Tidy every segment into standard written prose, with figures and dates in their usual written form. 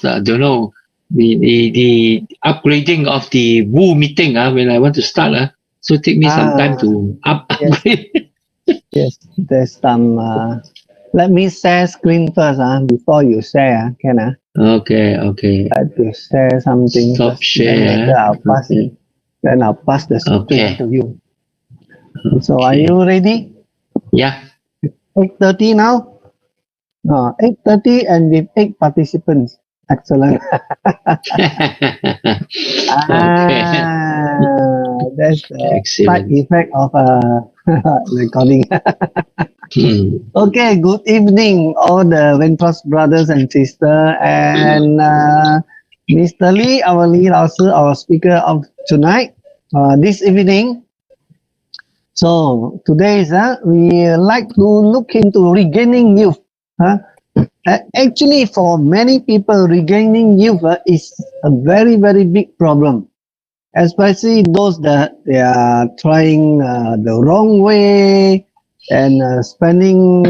I don't know, the upgrading of the Woo meeting when I want to start. So take me some time to upgrade. Yes, there's some. Let me share screen first before you share. Can I? Okay. Like to share something Stop first. Then share. later I'll pass. Okay. Then I'll pass the screen Okay. to you. So are you ready? Yeah. 8:30 now. 8:30 and with 8 participants. Excellent. Okay. That's the side Excellent. effect of recording. Hmm. Okay, good evening, all the Ventros brothers and sisters, and Mr. Lee, our Lee Lao Sư, our speaker of tonight, this evening. So today we like to look into regaining youth. Actually, for many people, regaining youth is a very, very big problem, especially those that they are trying the wrong way and spending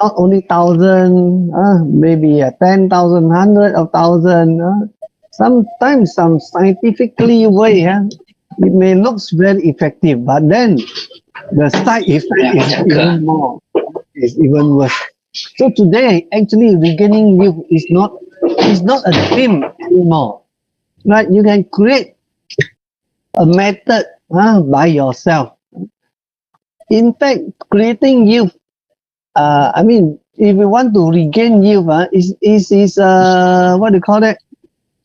not only thousand, maybe 10,000, hundred of thousand. Sometimes some scientifically way, it may looks very effective, but then the side effect is even more, is even worse. So today, actually, regaining youth is not a dream anymore. Right? You can create a method by yourself. In fact, creating youth, I mean, if you want to regain youth, is what do you call it?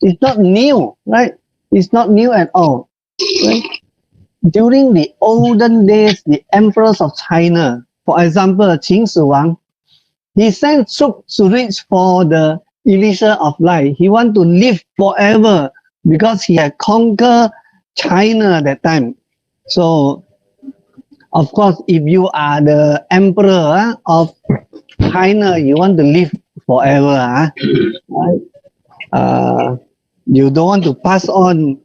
It's not new, right? It's not new at all. Right? During the olden days, the emperors of China, for example, Qin Shi Huang, he sent troops to reach for the elixir of life. He want to live forever because he had conquered China at that time. So, of course, if you are the emperor of China, you want to live forever. Right? You don't want to pass on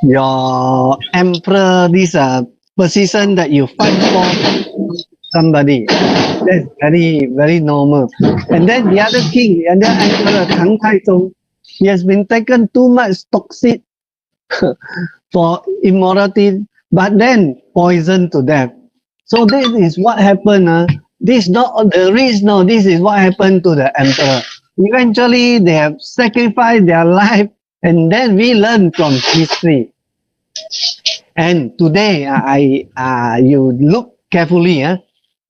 your emperor this position that you fight for somebody. That's very, very normal. And then the other king, the other emperor, Tang Taizong, he has been taken too much toxic for immorality, but then poisoned to death. So this is what happened. This not the reason. No, this is what happened to the emperor. Eventually, they have sacrificed their life, and then we learn from history. And today, you look carefully.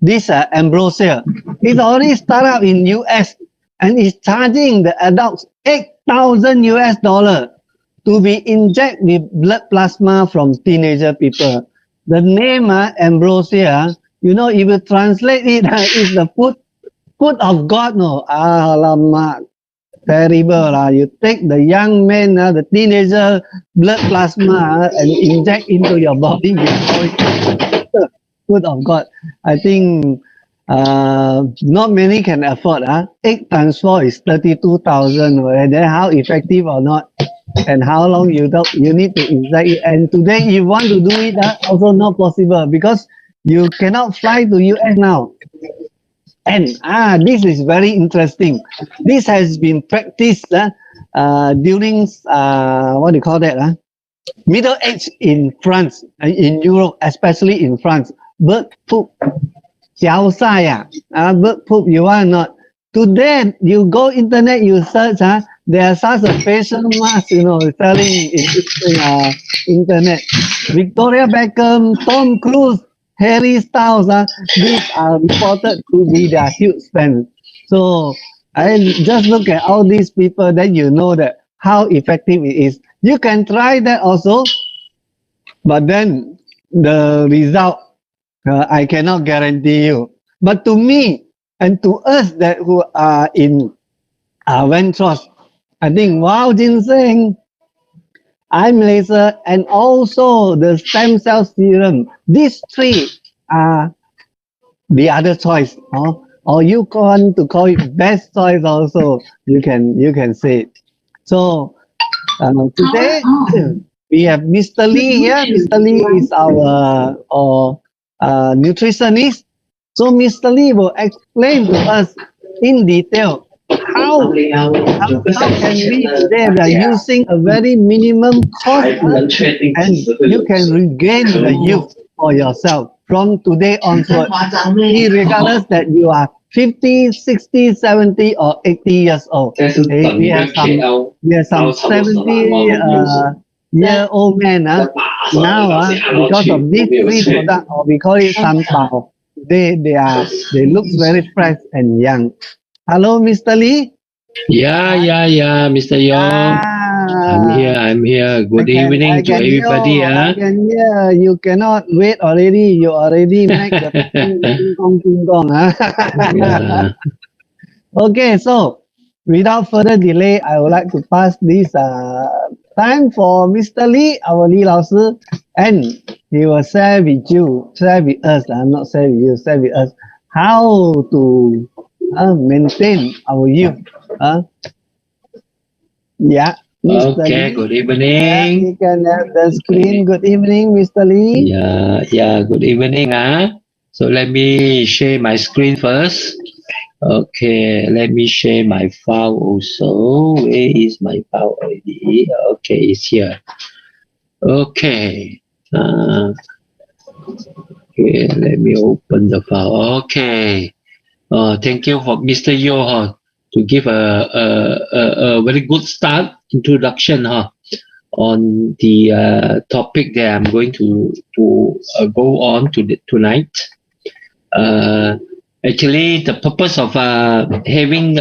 This ambrosia, it's already started out in US, and is charging the adults $8,000 to be injected with blood plasma from teenager people. The name ambrosia, if you translate it, is the foot of God. No, alamak, terrible. You take the young man, the teenager blood plasma and inject into your body. You call it foot of God. I think not many can afford. 8 times 4 is 32,000. And then how effective or not, and how long you need to inject it. And today, if you want to do it, also not possible because you cannot fly to US now. And this is very interesting. This has been practiced during what do you call that? Middle age in France, in Europe, especially in France. Bird poop, 小晒 bird poop. You want or not? Today, you go internet, you search. There are such a facial mask, selling in internet. Victoria Beckham, Tom Cruise, Harry Styles, these are reported to be their huge fans. So I just look at all these people, then you know that how effective it is. You can try that also, but then the result I cannot guarantee you. But to me and to us that who are in Ventros, I think wow, Ginseng, I'm laser, and also the stem cell serum. These three are the other choice, or you want to call it best choice also. You can say it. So today we have Mr. Lee here. Mr. Lee is our nutritionist. So Mr. Lee will explain to us in detail how can we today we are using a very minimum cost and you can regain the youth for yourself from today onward, regardless that you are 50, 60, 70 or 80 years old. We have some 70-year-old men now because of this free product, or we call it sanpao, they look very fresh and young. Hello, Mr. Lee. Yeah, Mr. Yong. I'm here. Good evening to everybody. I can hear you cannot wait already. You already make the ting gong. Yeah. Okay, so without further delay, I would like to pass this time for Mr. Lee, our Lee Lao Sư, and he will share with us, not share with you, share with us how to maintain our youth. Yeah. Mr. Okay, Lee. good evening. You can have the screen. Good evening, Mr. Lee. Yeah, good evening. So let me share my screen first. Okay, let me share my file also. Where is my file already? Okay, it's here. Okay. Okay, let me open the file. Okay. Thank you for Mr. Yo to give a very good start introduction on the topic that I'm going to go on tonight. Actually, the purpose of having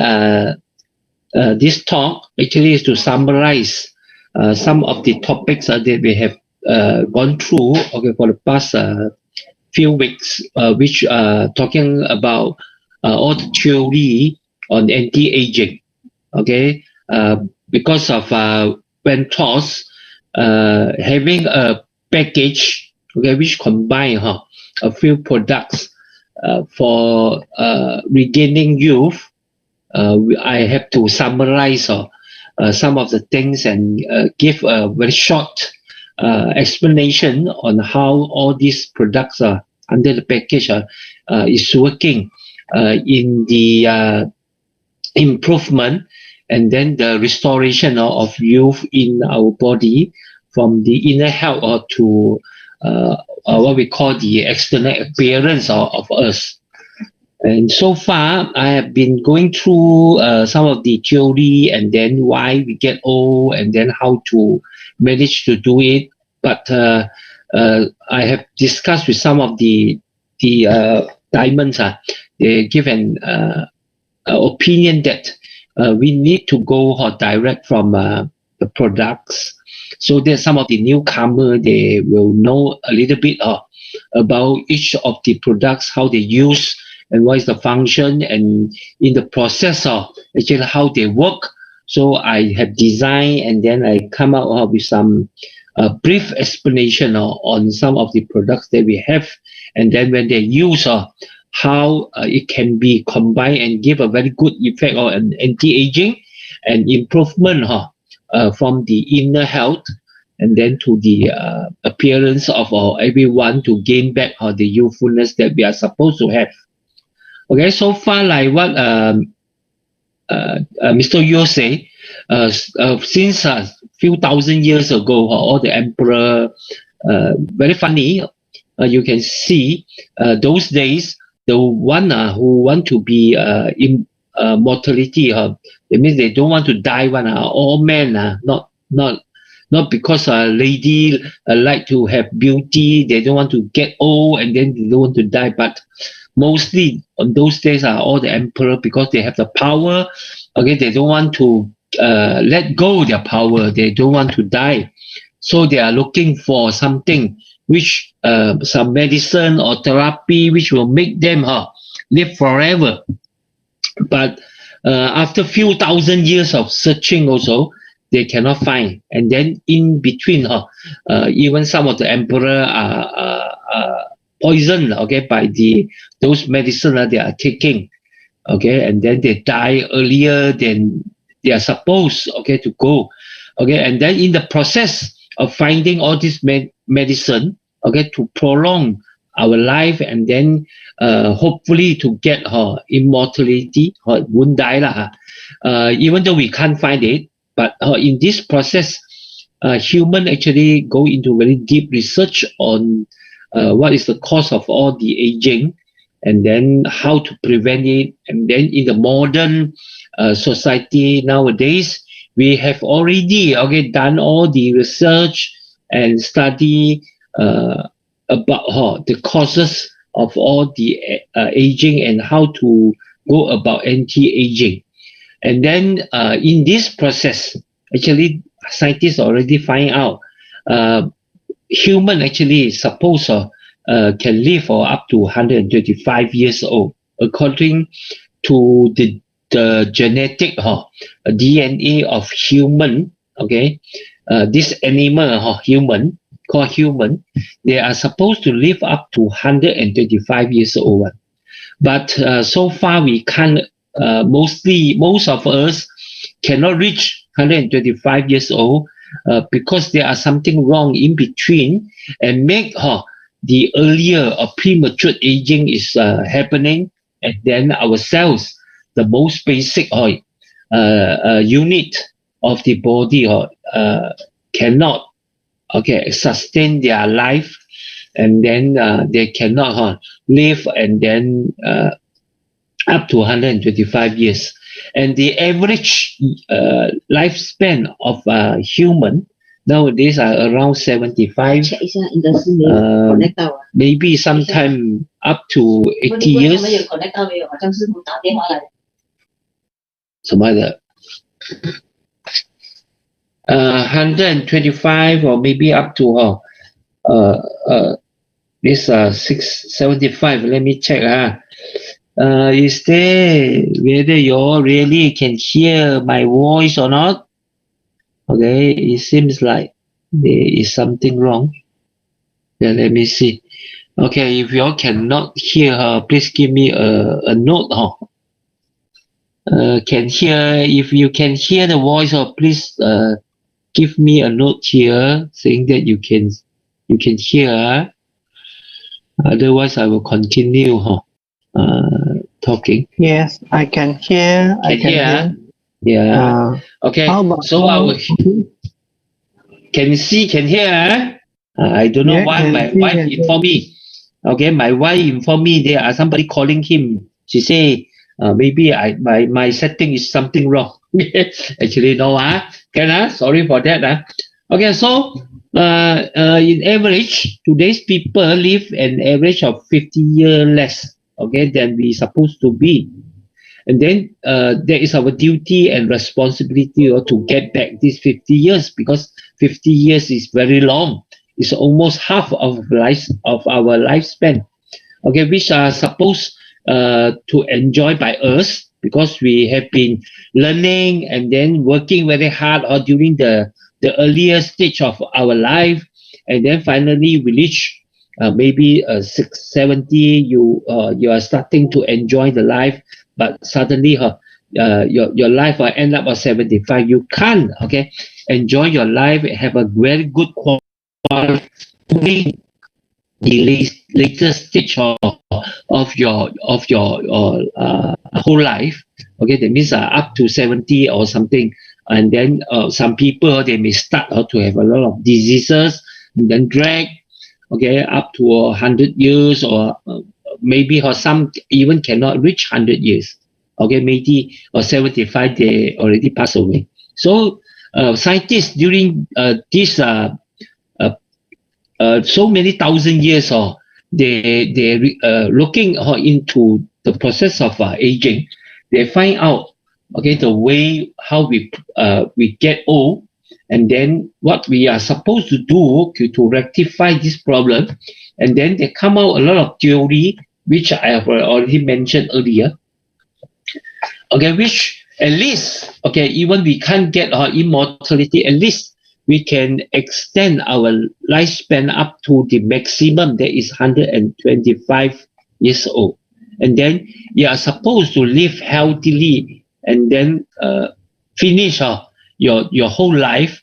this talk actually is to summarize some of the topics that we have gone through for the past few weeks, which talking about all the theory on anti-aging. Okay, because of when tossed, having a package which combine a few products for regaining youth. I have to summarize some of the things and give a very short explanation on how all these products under the package is working in the improvement and then the restoration of youth in our body from the inner health or to what we call the external appearance of us. And so far, I have been going through some of the theory and then why we get old and then how to manage to do it. But I have discussed with some of the diamonds. They give an opinion that we need to go direct from the products. So there's some of the newcomer, they will know a little bit about each of the products, how they use and what is the function, and in the process of actually how they work. So I have designed and then I come out with some brief explanation on some of the products that we have, and then when they use how it can be combined and give a very good effect on anti-aging and improvement from the inner health and then to the appearance of everyone to gain back the youthfulness that we are supposed to have. Okay, so far like what Mr. Yo say, since a few thousand years ago, all the emperor, very funny, you can see those days, the one who want to be in mortality, that means they don't want to die. All men, not because a lady like to have beauty, they don't want to get old and then they don't want to die, but mostly on those days are all the emperor because they have the power. Okay, they don't want to let go of their power. They don't want to die, so they are looking for something which some medicine or therapy which will make them live forever. But after few thousand years of searching also, they cannot find. And then in between, even some of the emperor are poisoned, by those medicine they are taking, and then they die earlier than they are supposed, to go, and then in the process of finding all this medicine, to prolong our life, and then hopefully to get her immortality, her won't die lah. Even though we can't find it, but in this process, human actually go into very deep research on what is the cause of all the aging, and then how to prevent it. And then in the modern society nowadays, we have already done all the research and study about the causes of all the aging and how to go about anti-aging. And then in this process, actually, scientists already find out human actually suppose can live for up to 125 years old, according to the genetic DNA of human. Okay, this animal human called human, they are supposed to live up to 125 years old. But so far we can't. Most of us cannot reach 125 years old because there are something wrong in between, and make the earlier or premature aging is happening, and then our cells, the most basic unit of the body, cannot sustain their life, and then they cannot live, and then up to 125 years. And the average lifespan of human nowadays are around 75, maybe sometime up to 80 years. 什么的 125 or maybe up to this 675. Let me check. Is there whether you all really can hear my voice or not? Okay, it seems like there is something wrong. Yeah, let me see. Okay, if you all cannot hear her, please give me a note. Can hear, if you can hear the voice, please give me a note here saying that you can hear. Otherwise, I will continue talking. Yes, I can hear. I can hear. Yeah. Okay. So I will. Can see, can hear. I don't know why my wife informed me. Okay, my wife informed me there are somebody calling him. She say maybe my setting is something wrong. Actually, no. Sorry for that. Okay, so in average, today's people live an average of 50 years less, than we supposed to be. And then there is our duty and responsibility to get back these 50 years, because 50 years is very long. It's almost half of our lifespan, which are supposed to enjoy by us, because we have been learning and then working very hard during the earlier stage of our life, and then finally we reach maybe 70. You are starting to enjoy the life, but suddenly your life will end up at 75. You can't enjoy your life, have a very good quality during the later stage of your whole life. That means up to 70 or something. And then some people, they may start to have a lot of diseases, and then drag up to 100 years, or maybe some even cannot reach 100 years. Maybe or 75, they already pass away. So scientists during this so many thousand years, they looking into the process of aging. They find out the way how we get old, and then what we are supposed to do to rectify this problem. And then they come out a lot of theory, which I have already mentioned earlier. Which at least even we can't get our immortality, at least we can extend our lifespan up to the maximum, that is 125 years old. And then you are supposed to live healthily, and then finish your whole life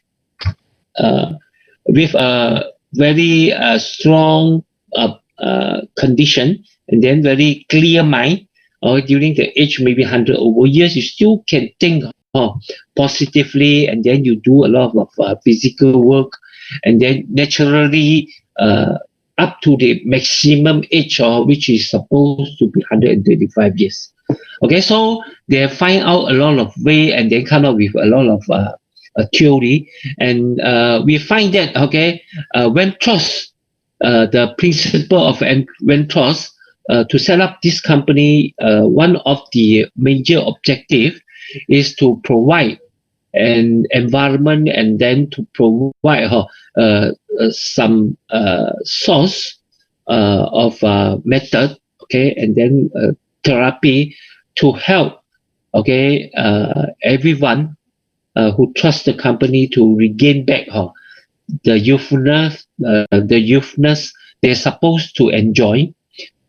with a very strong condition, and then very clear mind, or during the age maybe 100 over years, you still can think positively, and then you do a lot of physical work, and then naturally up to the maximum age, which is supposed to be 125 years. Okay, so they find out a lot of way, and they come up with a lot of theory, and we find that Ventros, the principle of Ventros, to set up this company, one of the major objective is to provide an environment, and then to provide some source of method, okay, and then therapy to help everyone who trusts the company to regain back the youthfulness they're supposed to enjoy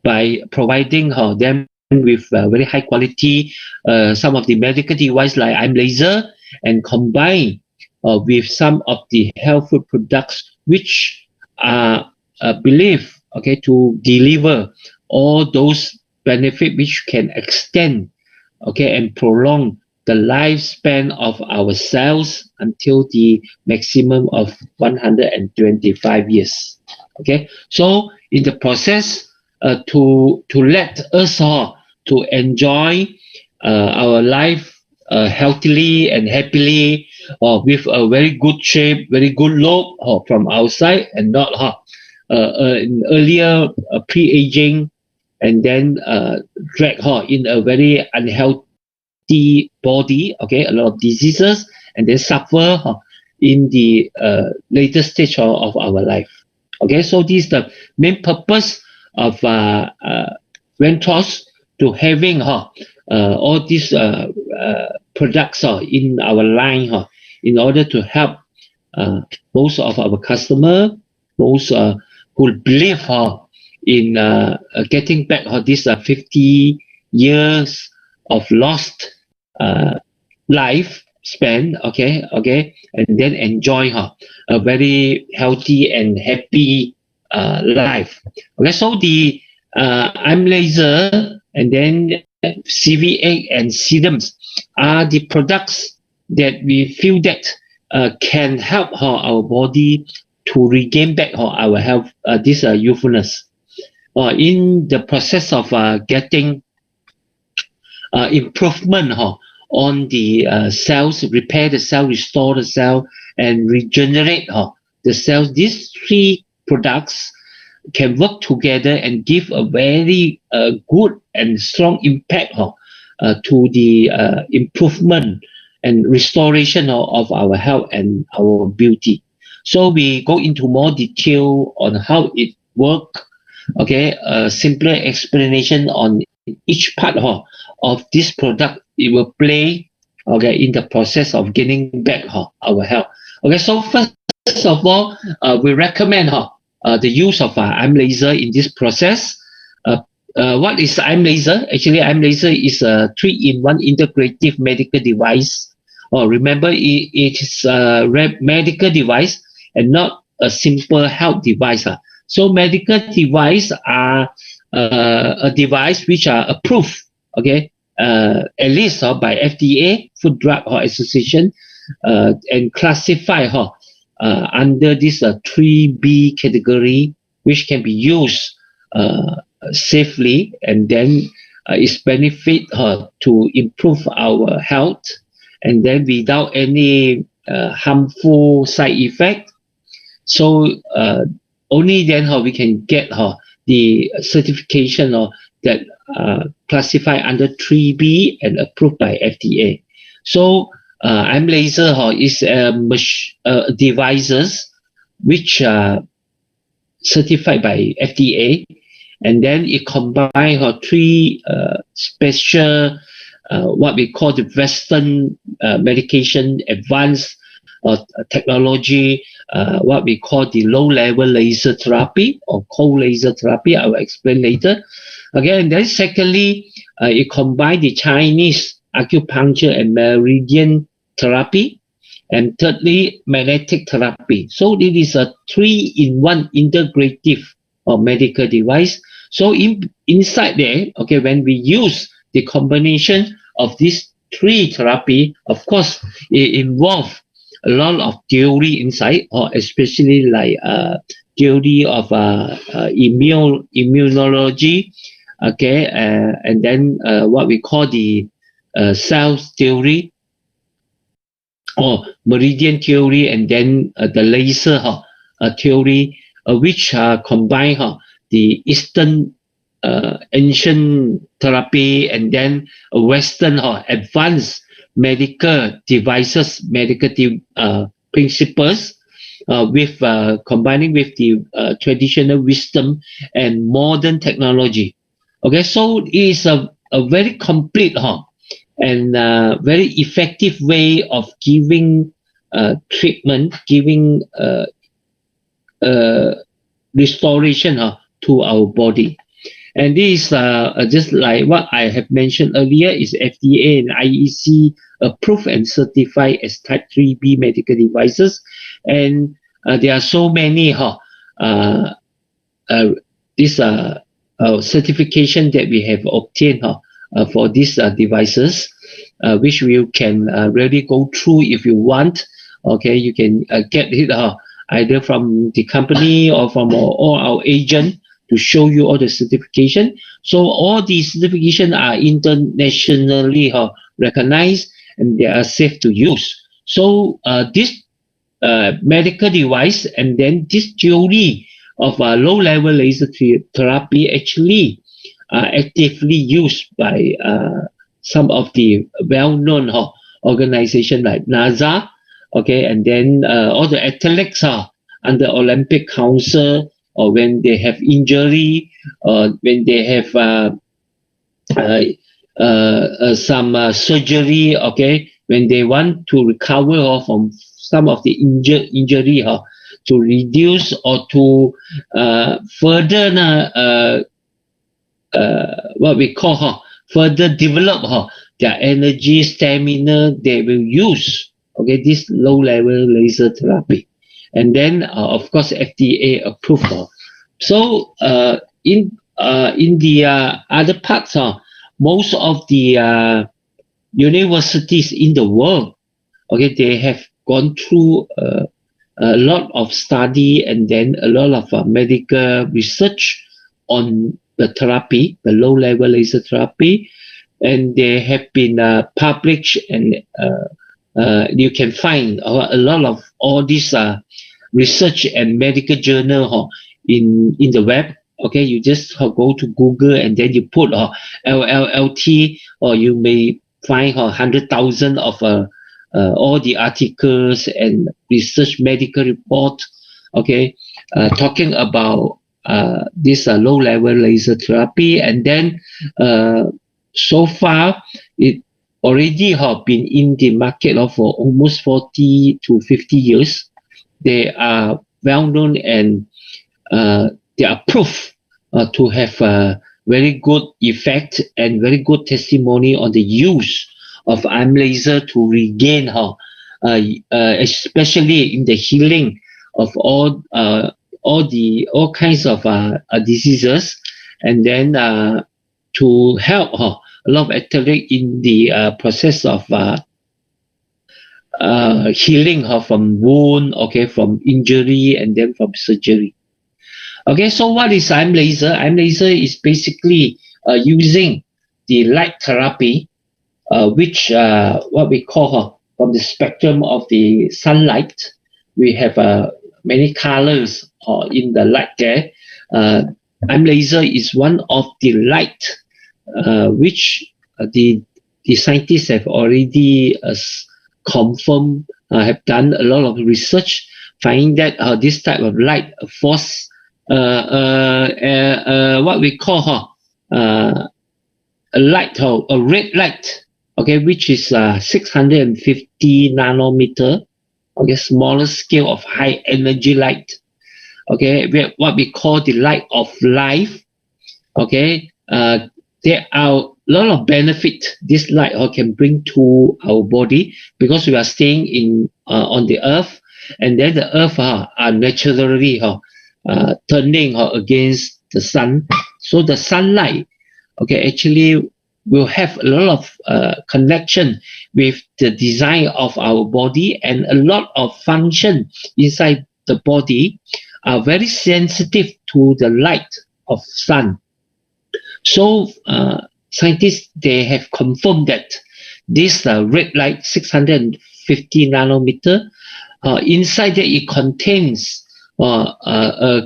by providing them with very high quality some of the medical device like I'm laser, and combine with some of the health food products which are believed to deliver all those benefit which can extend and prolong the lifespan of our cells until the maximum of 125 years. Okay, so in the process, to let us to enjoy our life healthily and happily, with a very good shape, very good look from outside, and not in earlier pre-aging, and then drag in a very unhealthy body, a lot of diseases, and then suffer in the later stage of our life. Okay, so this is the main purpose of Ventros, to having all these products in our line in order to help most of our customer, those who believe in getting back this 50 years of lost life span, and then enjoy a very healthy and happy life. Okay, so the I'm laser, and then CV8 and Serums are the products that we feel that can help our body to regain back our health, this youthfulness, in the process of getting improvement on the cells, repair the cell, restore the cell, and regenerate the cells. These three products can work together and give a very good and strong impact to the improvement and restoration of our health and our beauty. So we go into more detail on how it works. Okay, a simpler explanation on each part of this product it will play in the process of gaining back our health. Okay, so first of all, we recommend the use of I'm laser in this process. What is I'm laser? Actually, I'm laser is a 3-in-1 integrative medical device. Remember, it is a medical device and not a simple health device. So medical device are a device which are approved, at least by FDA, Food Drug Association, and classified under this 3B category, which can be used safely, and then its benefit to improve our health, and then without any harmful side effect. So only then we can get the certification that classified under 3B and approved by FDA. So I'm laser is devices which are certified by FDA, and then it combines three special what we call the Western medication advanced technology, what we call the low-level laser therapy or cold laser therapy. I will explain later. Again, then secondly, it combines the Chinese acupuncture and meridian therapy, and thirdly, magnetic therapy. So it is a 3-in-1 integrative or medical device. So inside there, okay, when we use the combination of these three therapy, of course, it involves a lot of theory inside, or especially like theory of immunology, okay, and then what we call the cell theory or meridian theory, and then the laser theory, which combine the Eastern ancient therapy and then Western advanced medical devices, principles, with combining with the traditional wisdom and modern technology. Okay, so it is a very complete and very effective way of giving treatment, giving restoration to our body. And this is just like what I have mentioned earlier, is FDA and IEC approved and certified as Type 3B medical devices. And there are so many this certification that we have obtained for these devices, which you can really go through if you want. Okay, you can get it either from the company or from all our agent to show you all the certification. So all these certification are internationally recognized, and they are safe to use. So this medical device and then this theory of low-level laser therapy actually actively used by some of the well-known organizations like NASA, okay, and then all the athletes under Olympic Council, or when they have injury, or when they have some surgery, okay, when they want to recover from some of the injury to reduce or to further what we call further develop their energy, stamina, they will use this low level laser therapy, and then of course FDA approved. So in the other parts, most of the universities in the world, okay, they have gone through a lot of study and then a lot of medical research on the therapy, the low-level laser therapy, and they have been published, and you can find a lot of all these research and medical journal in the web. Okay, you just go to Google and then you put LLT, or you may find 100,000 of all the articles and research medical report, okay, talking about this low-level laser therapy. And then so far it already have been in the market for almost 40 to 50 years. They are well known, and they are proof to have very good effect and very good testimony on the use of arm laser to regain especially in the healing of all kinds of diseases, and then to help a lot of athletes in the process of healing from wound, okay, from injury, and then from surgery. Okay, so what is arm laser? Arm laser is basically using the light therapy, which what we call from the spectrum of the sunlight. We have many colors in the light there. Arm laser is one of the light which the scientists have already confirmed, have done a lot of research, finding that this type of light force what we call a light, a red light, okay, which is 650 nanometer, okay, smaller scale of high energy light, okay, what we call the light of life, okay. There are a lot of benefit this light can bring to our body, because we are staying in on the earth, and then the earth are naturally turning against the sun. So the sunlight, okay, actually will have a lot of connection with the design of our body, and a lot of function inside the body are very sensitive to the light of sun. So scientists, they have confirmed that this red light 650 nanometer, inside that it contains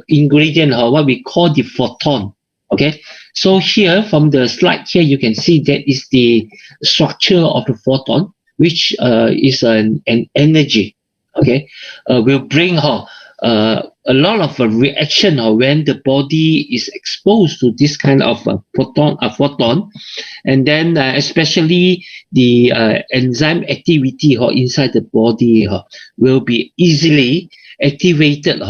ingredient, what we call the photon. Okay, so here from the slide here you can see that is the structure of the photon, which is an energy. Okay, will bring a lot of reaction when the body is exposed to this kind of photon, and then especially the enzyme activity inside the body will be easily activated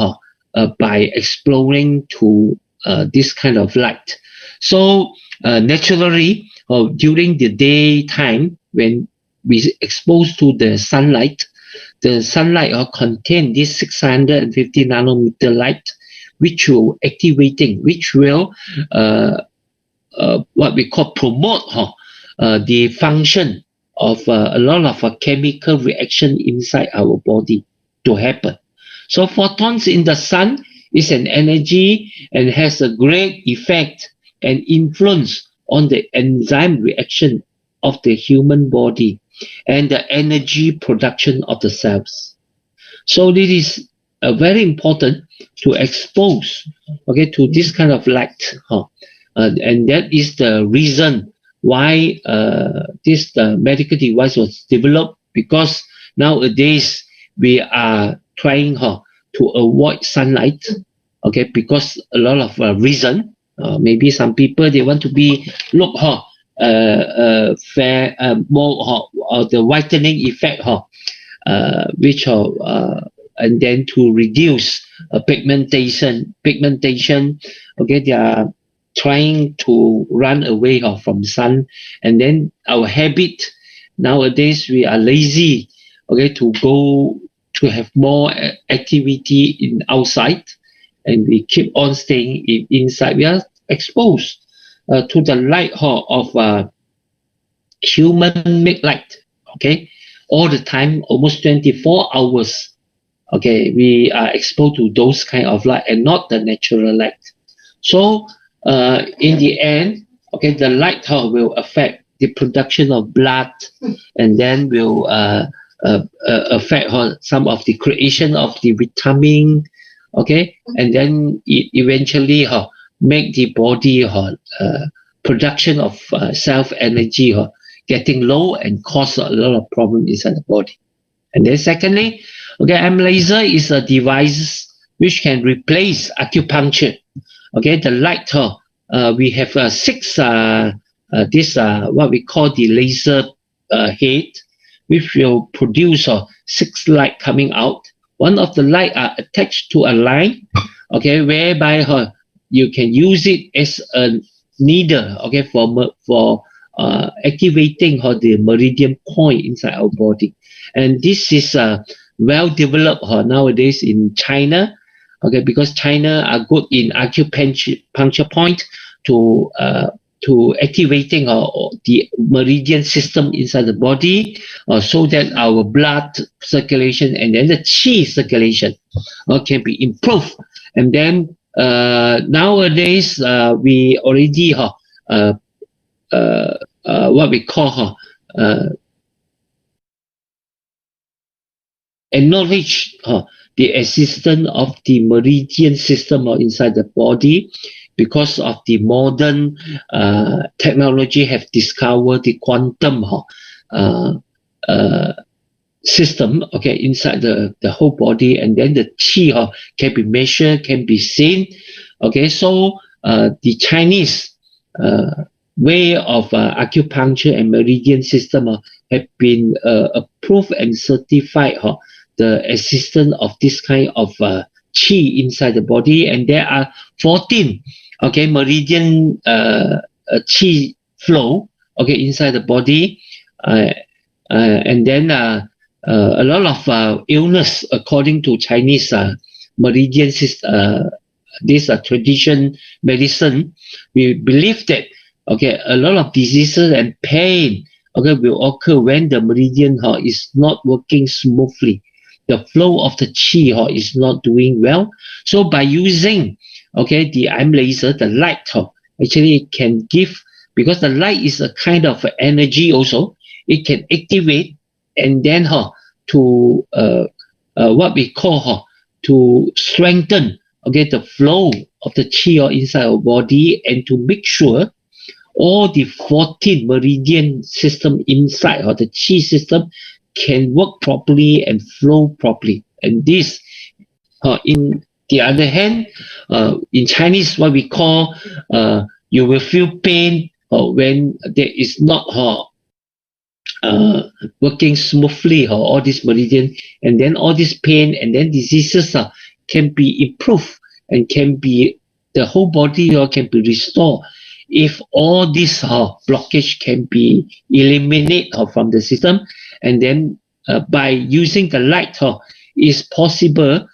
by exploring to this kind of light. So naturally, during the daytime when we exposed to the sunlight contain this 650 nanometer light, which will what we call promote the function of a lot of chemical reaction inside our body to happen. So photons in the sun is an energy and has a great effect and influence on the enzyme reaction of the human body and the energy production of the cells. So this is very important to expose, okay, to this kind of light, and that is the reason why this medical device was developed, because nowadays we are trying to avoid sunlight, okay, because a lot of reason. Maybe some people, they want to be look fair, more the whitening effect, which and then to reduce pigmentation. Okay, they are trying to run away from sun, and then our habit nowadays, we are lazy, okay, to go to have more activity in outside, and we keep on staying inside. We are exposed to the light of human made light, okay, all the time, almost 24 hours. Okay, we are exposed to those kind of light and not the natural light. So in the end, okay, the light will affect the production of blood, and then will affect some of the creation of the vitamin, okay, and then it eventually make the body production of self energy getting low and cause a lot of problem inside the body. And then secondly, okay, M laser is a device which can replace acupuncture. Okay, the light, we have six this what we call the laser head, which will produce six light coming out. One of the light are attached to a line, okay, whereby you can use it as a needle, okay, for activating the meridian point inside our body. And this is well developed nowadays in China, okay, because China are good in acupuncture point to activating the meridian system inside the body, so that our blood circulation and then the qi circulation can be improved. And then nowadays we already what we call acknowledge the existence of the meridian system inside the body, because of the modern technology have discovered the quantum system, okay, inside the whole body, and then the qi can be measured, can be seen. Okay, so the Chinese way of acupuncture and meridian system have been approved and certified the existence of this kind of qi inside the body, and there are 14 okay meridian qi flow okay inside the body, and then a lot of illness according to Chinese meridian this tradition medicine, we believe that a lot of diseases and pain will occur when the meridian is not working smoothly. The flow of the chi is not doing well. So by using the IM laser, the light actually it can give, because the light is a kind of energy also, it can activate and then to what we call to strengthen the flow of the chi inside our body, and to make sure all the 14 meridian system inside the chi system can work properly and flow properly. And this, in the other hand, in Chinese, what we call, you will feel pain when there is not working smoothly all this meridian, and then all this pain and then diseases can be improved, and can be, the whole body can be restored if all this blockage can be eliminated from the system. And then by using the light is possible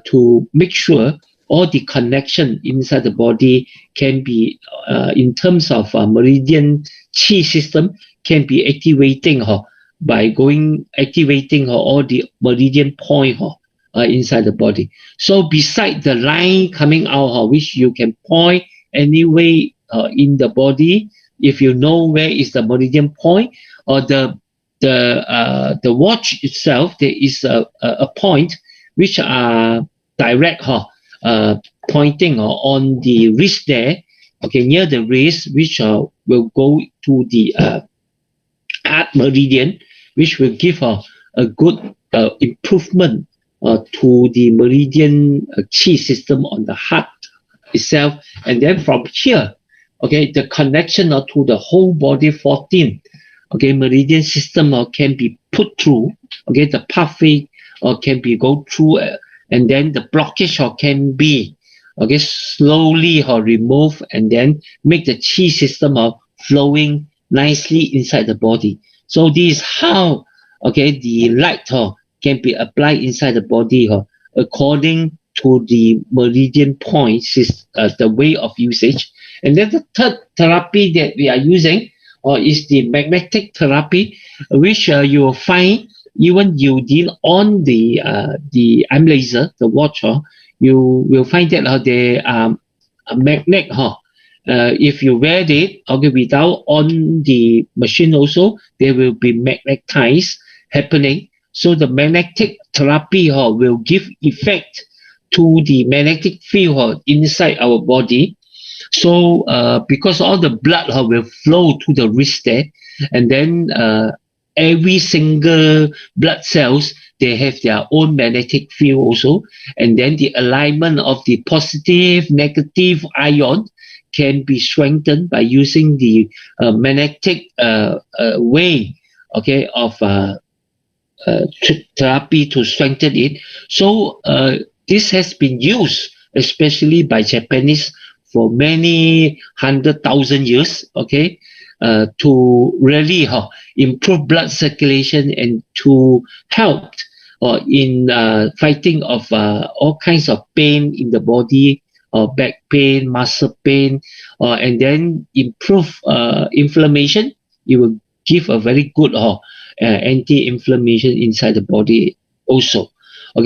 to make sure all the connection inside the body can be, in terms of meridian chi system, can be activating by activating all the meridian point inside the body. So beside the line coming out, which you can point anyway in the body, if you know where is the meridian point, or the watch itself, there is a point which are direct pointing on the wrist there, near the wrist, which will go to the heart meridian, which will give a good improvement to the meridian chi system on the heart itself. And then from here, the connection to the whole body 14 meridian system can be put through, the pathway can be go through, and then the blockage can be slowly removed, and then make the chi system flowing nicely inside the body. So this is how the light can be applied inside the body according to the meridian points, the way of usage. And then the third therapy that we are using is the magnetic therapy, which you will find even you deal on the IM laser, the watch, you will find that they are a magnet. If you wear it without on the machine also, they will be magnetized happening. So the magnetic therapy will give effect to the magnetic field inside our body. So because all the blood will flow to the wrist there, and then every single blood cells, they have their own magnetic field also, and then the alignment of the positive, negative ion can be strengthened by using the magnetic way of therapy to strengthen it. So this has been used especially by Japanese for many 100,000 years, to really improve blood circulation and to help in fighting of all kinds of pain in the body, back pain, muscle pain, and then improve inflammation. It will give a very good anti-inflammation inside the body also.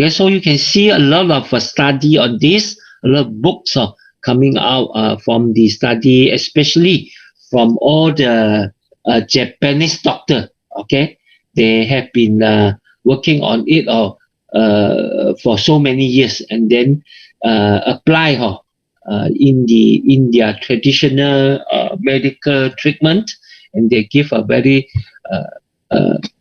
So you can see a lot of study on this, a lot of books coming out from the study, especially from all the Japanese doctor. They have been working on it for so many years, and then apply in their traditional medical treatment, and they give a very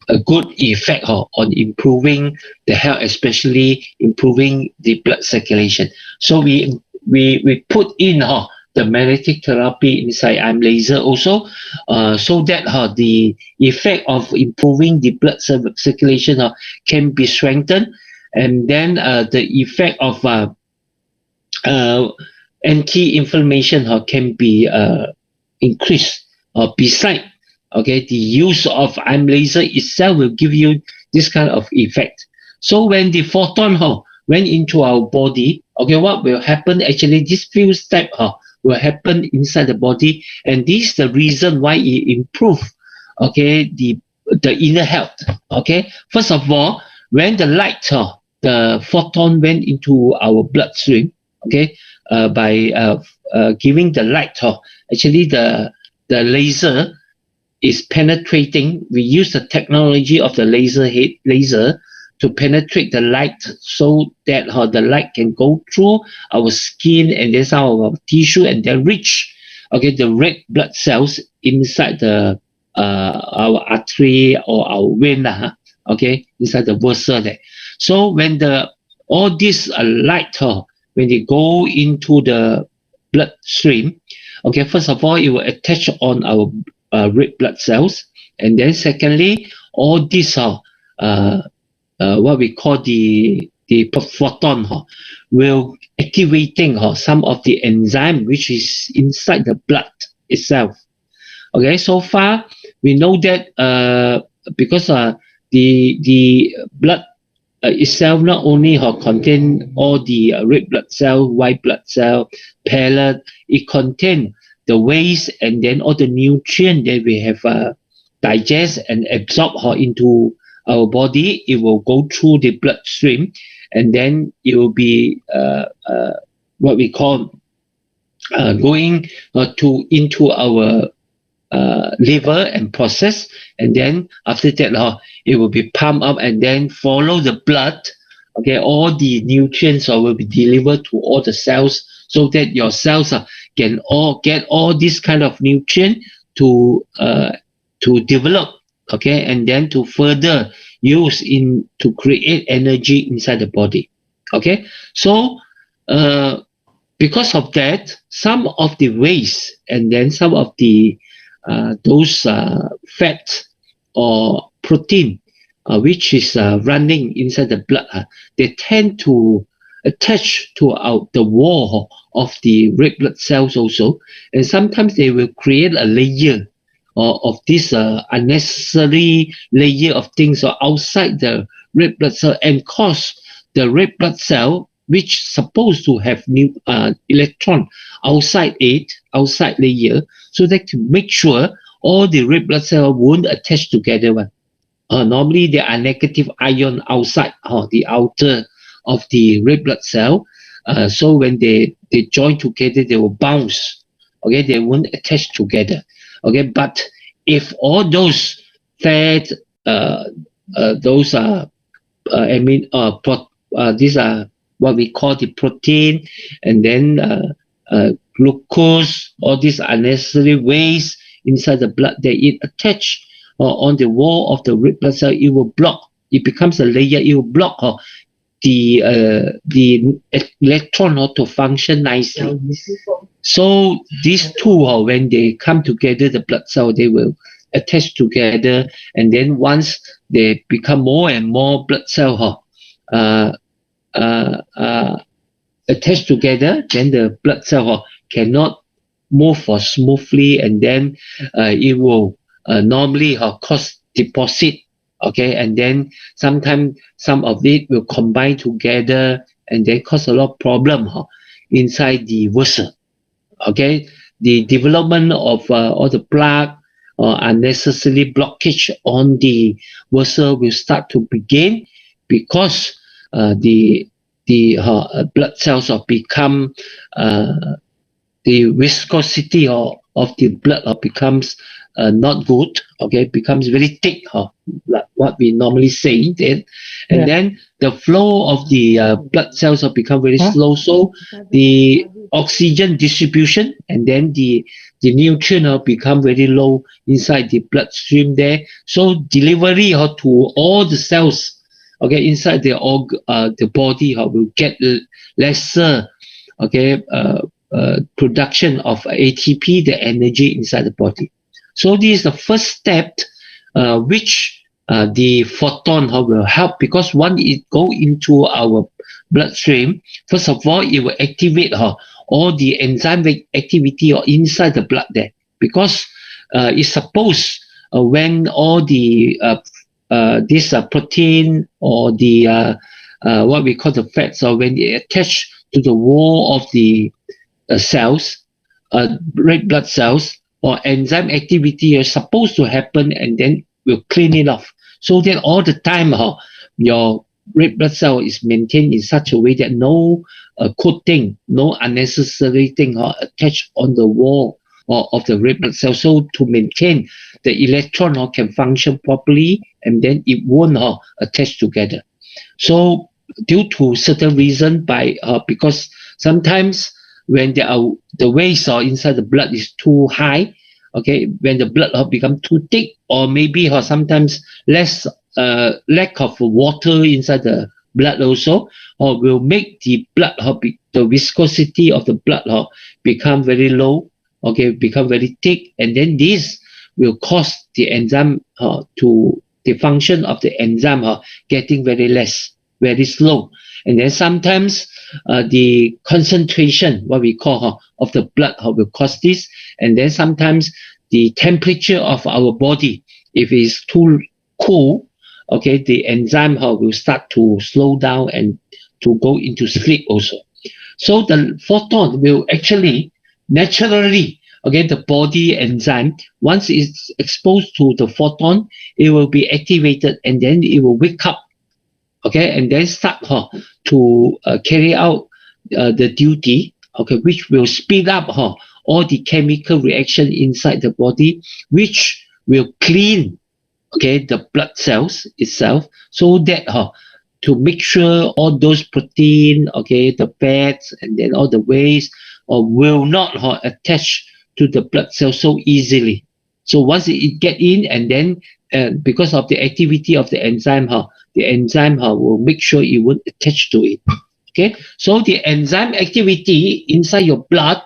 a good effect on improving the health, especially improving the blood circulation. So we put in the magnetic therapy inside IM laser also, so that the effect of improving the blood circulation can be strengthened, and then the effect of anti-inflammation can be increased. Beside, the use of IM laser itself will give you this kind of effect. So when the photon went into our body, okay, what will happen? Actually, this few steps will happen inside the body, and this is the reason why it improve, okay, the inner health. Okay, first of all, when the light, the photon went into our bloodstream, okay, by giving the light, actually the laser is penetrating. We use the technology of the laser to penetrate the light so that the light can go through our skin and then some of our tissue and then reach, okay, the red blood cells inside the our artery or our vein, okay, inside the vessel there. So when the all this light, when they go into the bloodstream, okay, first of all, it will attach on our red blood cells, and then secondly, all these what we call the photon will activating some of the enzyme which is inside the blood itself. Okay, so far we know that because the blood itself not only contain all the red blood cell, white blood cell, platelet, it contain the waste and then all the nutrient that we have digest and absorb into our body. It will go through the bloodstream, and then it will be what we call going into our liver and process, and then after that it will be pumped up and then follow the blood. Okay, all the nutrients will be delivered to all the cells so that your cells can all get all this kind of nutrient to develop, okay, and then to further use in to create energy inside the body. Okay, so because of that, some of the waste and then some of the those fat or protein which is running inside the blood, they tend to attach to the wall of the red blood cells also, and sometimes they will create a layer of this unnecessary layer of things outside the red blood cell and cause the red blood cell, which supposed to have new electron outside layer, so that to make sure all the red blood cell won't attach together. Normally there are negative ion outside the outer of the red blood cell. So when they join together, they will bounce. Okay, they won't attach together. Okay, but if all those fat, those these are what we call the protein, and then glucose, all these unnecessary waste inside the blood, that it attach on the wall of the red blood cell, it will block. It becomes a layer. It will block the electron to function nicely. So these two, when they come together, the blood cell, they will attach together, and then once they become more and more blood cell attached together, then the blood cell cannot move smoothly, and then it will normally cause deposit. Okay, and then sometimes some of it will combine together and then cause a lot of problem inside the vessel. Okay, the development of all the plaque or unnecessary blockage on the vessel will start to begin because the blood cells become the viscosity of the blood becomes not good. Okay, becomes very thick, like what we normally say then, and then the flow of the blood cells become very slow. So the oxygen distribution and then the nutrient become very low inside the bloodstream there. So delivery to all the cells, okay, inside the body will get lesser, okay, production of ATP, the energy inside the body. So this is the first step which the photon will help, because once it go into our bloodstream, first of all, it will activate all the enzyme activity inside the blood there, because it's supposed when all the this protein or the what we call the fats, or when they attach to the wall of the cells, red blood cells, or enzyme activity is supposed to happen, and then we'll clean it off. So that all the time, your red blood cell is maintained in such a way that no coating, no unnecessary thing attached on the wall of the red blood cell. So to maintain the electron can function properly, and then it won't attach together. So due to certain reason, because sometimes when the waste inside the blood is too high, okay, when the blood become too thick, or maybe sometimes lack of water inside the blood also, or will make the blood the viscosity of the blood become very low, okay, become very thick, and then this will cause the enzyme to the function of the enzyme getting very slow. And then sometimes the concentration, what we call of the blood will cause this. And then sometimes the temperature of our body, if it's too cool, okay, the enzyme will start to slow down and to go into sleep also. So the photon will actually naturally, okay, the body enzyme, once it's exposed to the photon, it will be activated, and then it will wake up, okay, and then start to carry out the duty, okay, which will speed up all the chemical reaction inside the body, which will clean, okay, the blood cells itself, so that to make sure all those protein, okay, the fats, and then all the waste will not attach to the blood cell so easily. So once it get in, and then because of the activity of the enzyme, the enzyme will make sure it won't attach to it. Okay, so the enzyme activity inside your blood,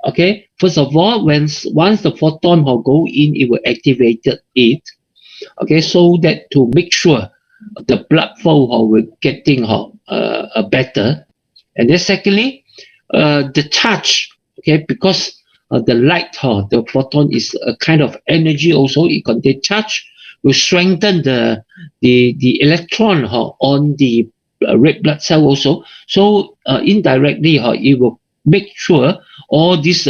okay, first of all, once the photon go in, it will activate it, okay, so that to make sure the blood flow will getting better. And then secondly, the charge, okay, because the light, the photon is a kind of energy also, it contains charge, will strengthen the electron on the red blood cell also. So indirectly, it will make sure all this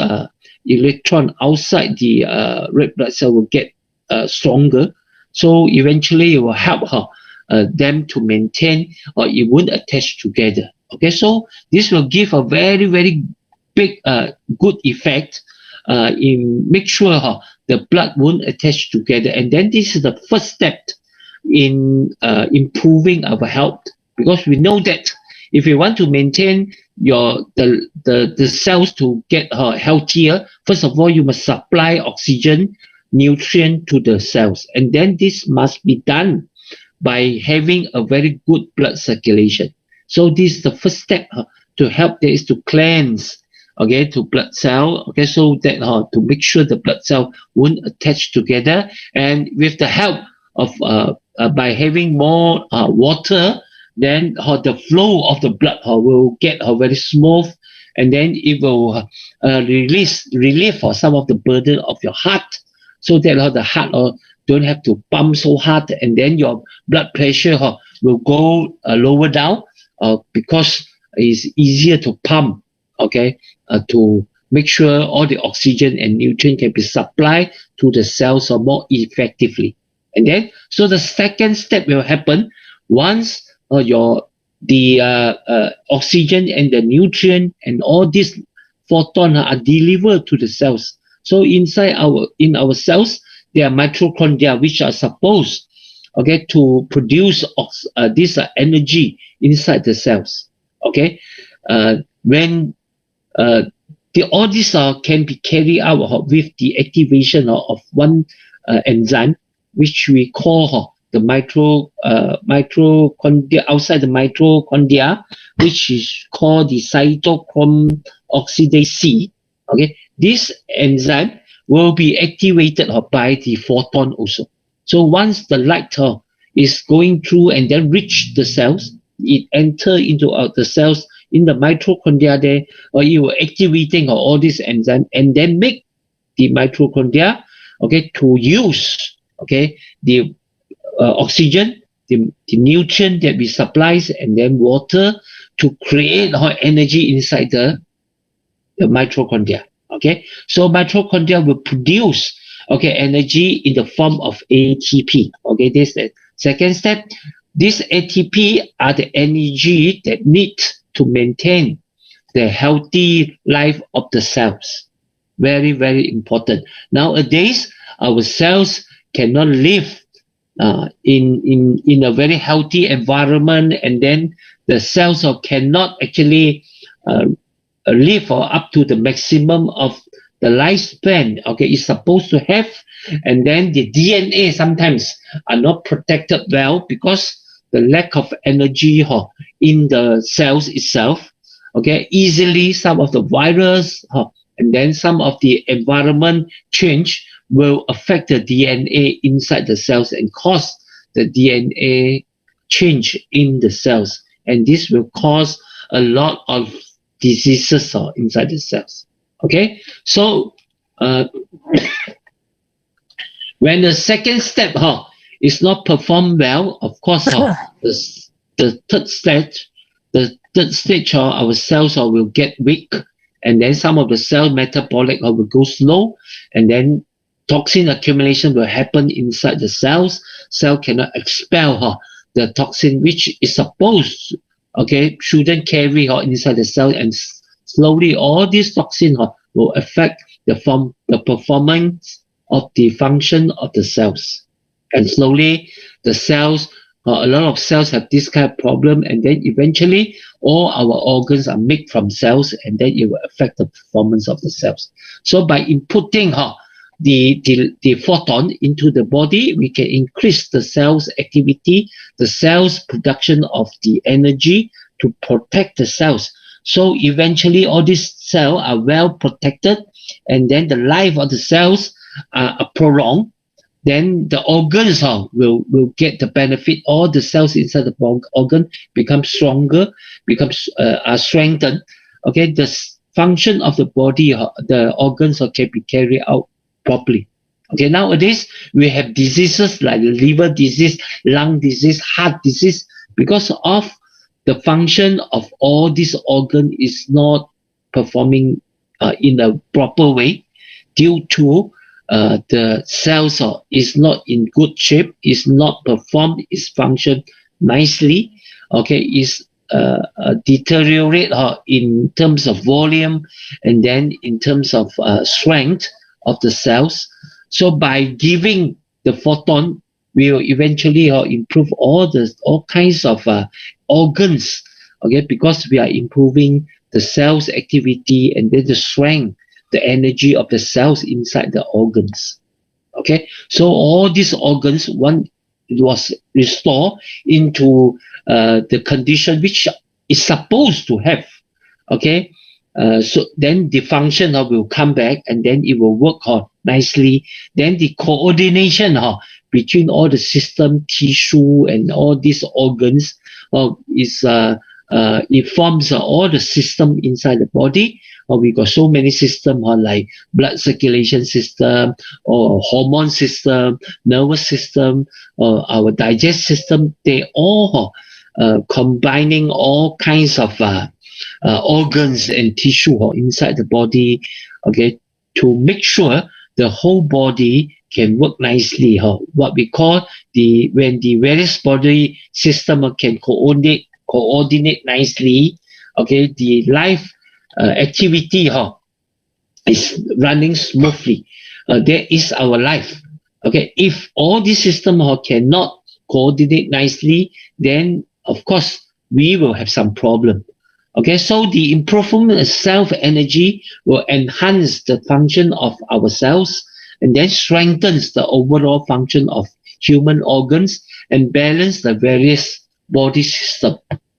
electron outside the red blood cell will get stronger. So eventually, it will help them to maintain, or it won't attach together. Okay, so this will give a very, very big, good effect in make sure the blood won't attach together. And then this is the first step in improving our health, because we know that if we want to maintain the cells to get healthier, first of all, you must supply oxygen, nutrient to the cells, and then this must be done by having a very good blood circulation. So this is the first step to help there is to cleanse, okay, to blood cell, okay, so that to make sure the blood cell won't attach together. And with the help of by having more water, then the flow of the blood will get very smooth, and then it will relieve some of the burden of your heart, so that the heart don't have to pump so hard, and then your blood pressure will go lower down, because it's easier to pump, okay, to make sure all the oxygen and nutrient can be supplied to the cells more effectively. And then, so the second step will happen once the oxygen and the nutrient and all these photon are delivered to the cells. So in our cells, there are mitochondria which are supposed, okay, to produce this energy inside the cells. Okay, when all these can be carried out with the activation of one enzyme, which we call the mitochondria, outside the mitochondria, which is called the cytochrome oxidase C. Okay, this enzyme will be activated by the photon also. So once the light is going through and then reach the cells, it enter into the cells in the mitochondria there, or it will activating all these enzymes, and then make the mitochondria, okay, to use, okay, the oxygen, the nutrient that we supply and then water to create energy inside the mitochondria. Okay, so mitochondria will produce energy in the form of ATP. Okay, this is the second step. This ATP are the energy that need to maintain the healthy life of the cells. Very, very important. Nowadays, our cells cannot live in a very healthy environment, and then the cells cannot actually live up to the maximum of the lifespan. Okay, it's supposed to have, and then the DNA sometimes are not protected well because the lack of energy in the cells itself. Okay, easily some of the virus and then some of the environment change will affect the DNA inside the cells and cause the DNA change in the cells, and this will cause a lot of diseases inside the cells. Okay, so when the second step is not performed well, of course the third stage our cells will get weak, and then some of the cell metabolic will go slow, and then toxin accumulation will happen inside the cells. Cell cannot expel the toxin which is supposed shouldn't carry inside the cell, and slowly all these toxin will affect the performance of the function of the cells, and slowly the cells a lot of cells have this kind of problem, and then eventually all our organs are made from cells, and then it will affect the performance of the cells. So by inputting the photon into the body, we can increase the cells activity, the cells production of the energy to protect the cells. So eventually all these cells are well protected, and then the life of the cells are prolonged. Then the organs will get the benefit. All the cells inside the organ become stronger, are strengthened. Okay, the function of the body, the organs can be carried out properly. Okay, nowadays we have diseases like liver disease, lung disease, heart disease, because of the function of all these organs is not performing in a proper way due to the cells is not in good shape, is not performed its function nicely. Okay, is deteriorate in terms of volume, and then in terms of strength of the cells. So by giving the photon, we will eventually improve all kinds of organs. Okay, because we are improving the cells activity and then the strength, the energy of the cells inside the organs. Okay, so all these organs was restored into the condition which is supposed to have. Okay, so then the function will come back, and then it will work nicely. Then the coordination between all the system, tissue, and all these organs is it forms all the system inside the body. We got so many systems like blood circulation system, or hormone system, nervous system, or our digest system. They all combining all kinds of organs and tissue inside the body. Okay, to make sure the whole body can work nicely. What we call when the various body system can coordinate nicely. Okay, the life activity is running smoothly. That is our life. Okay, if all these systems cannot coordinate nicely, then of course we will have some problem. Okay, so the improvement of self energy will enhance the function of our cells, and then strengthens the overall function of human organs and balance the various body system.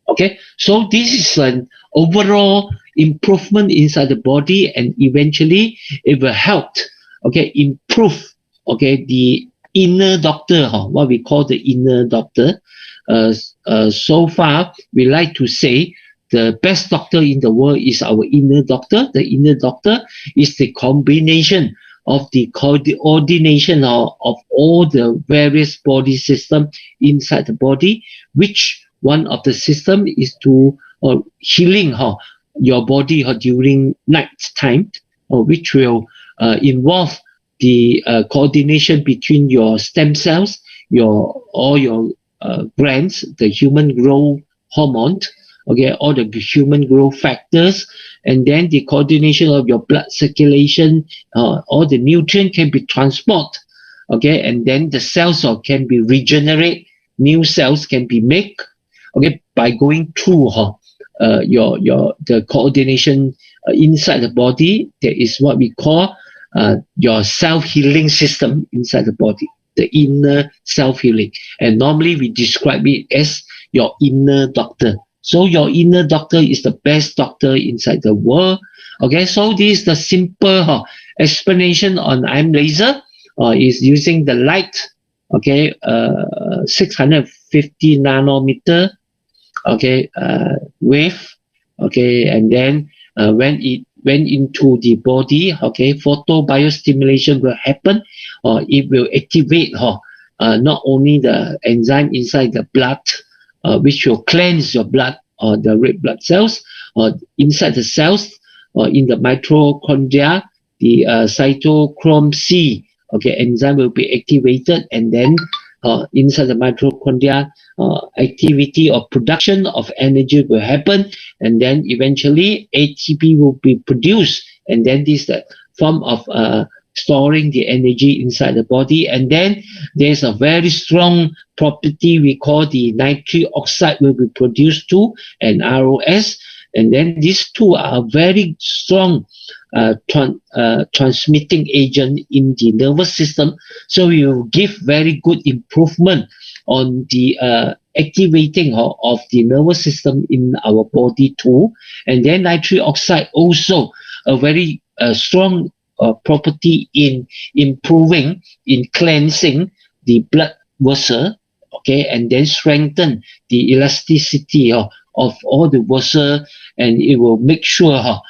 Okay, so this is an overall improvement inside the body, and eventually it will help improve the inner doctor, what we call the inner doctor. So far we like to say the best doctor in the world is our inner doctor. The inner doctor is the combination of the coordination of all the various body system inside the body, which one of the system is to healing your body during night time, which will involve the coordination between your stem cells, all your glands, the human growth hormone, okay, all the human growth factors, and then the coordination of your blood circulation, all the nutrient can be transported, okay, and then the cells can be regenerate, new cells can be made, okay, by going through the coordination inside the body. There is what we call your self-healing system inside the body, the inner self-healing, and normally we describe it as your inner doctor. So your inner doctor is the best doctor inside the world. Okay, so this is the simple explanation on IM laser. Is using the light, okay, 650 nanometer, okay, wave, okay, and then when it went into the body, okay, photobiostimulation will happen, or it will activate not only the enzyme inside the blood, which will cleanse your blood or the red blood cells, or inside the cells, or in the mitochondria, the cytochrome C, okay, enzyme will be activated, and then inside the mitochondria, activity or production of energy will happen, and then eventually ATP will be produced, and then this is the form of storing the energy inside the body. And then there's a very strong property we call the nitric oxide will be produced too, and ROS, and then these two are very strong transmitting agent in the nervous system, so you will give very good improvement on the activating of the nervous system in our body too. And then nitric oxide also a very strong property in improving, in cleansing the blood vessel, okay, and then strengthen the elasticity of all the vessel, and it will make sure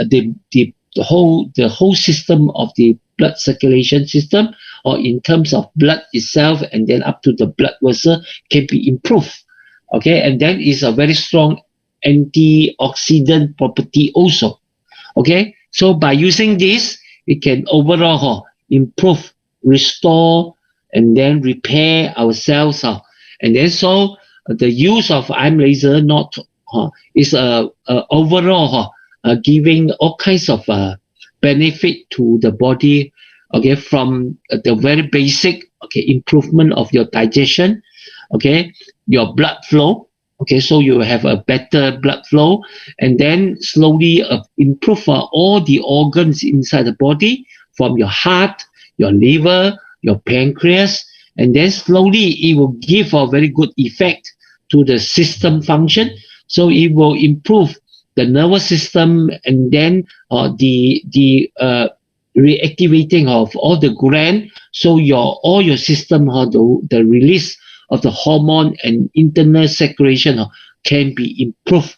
the whole system of the blood circulation system, or in terms of blood itself, and then up to the blood vessel, can be improved, okay, and then is a very strong antioxidant property also, okay. So by using this, it can overall improve, restore, and then repair our cells, and then so the use of IM laser not is overall giving all kinds of benefit to the body, okay, from the very basic, okay, improvement of your digestion, okay, your blood flow, okay, so you have a better blood flow, and then slowly improve all the organs inside the body, from your heart, your liver, your pancreas, and then slowly it will give a very good effect to the system function. So it will improve the nervous system, and then the reactivating of all the gland, so all your system, the release of the hormone and internal circulation can be improved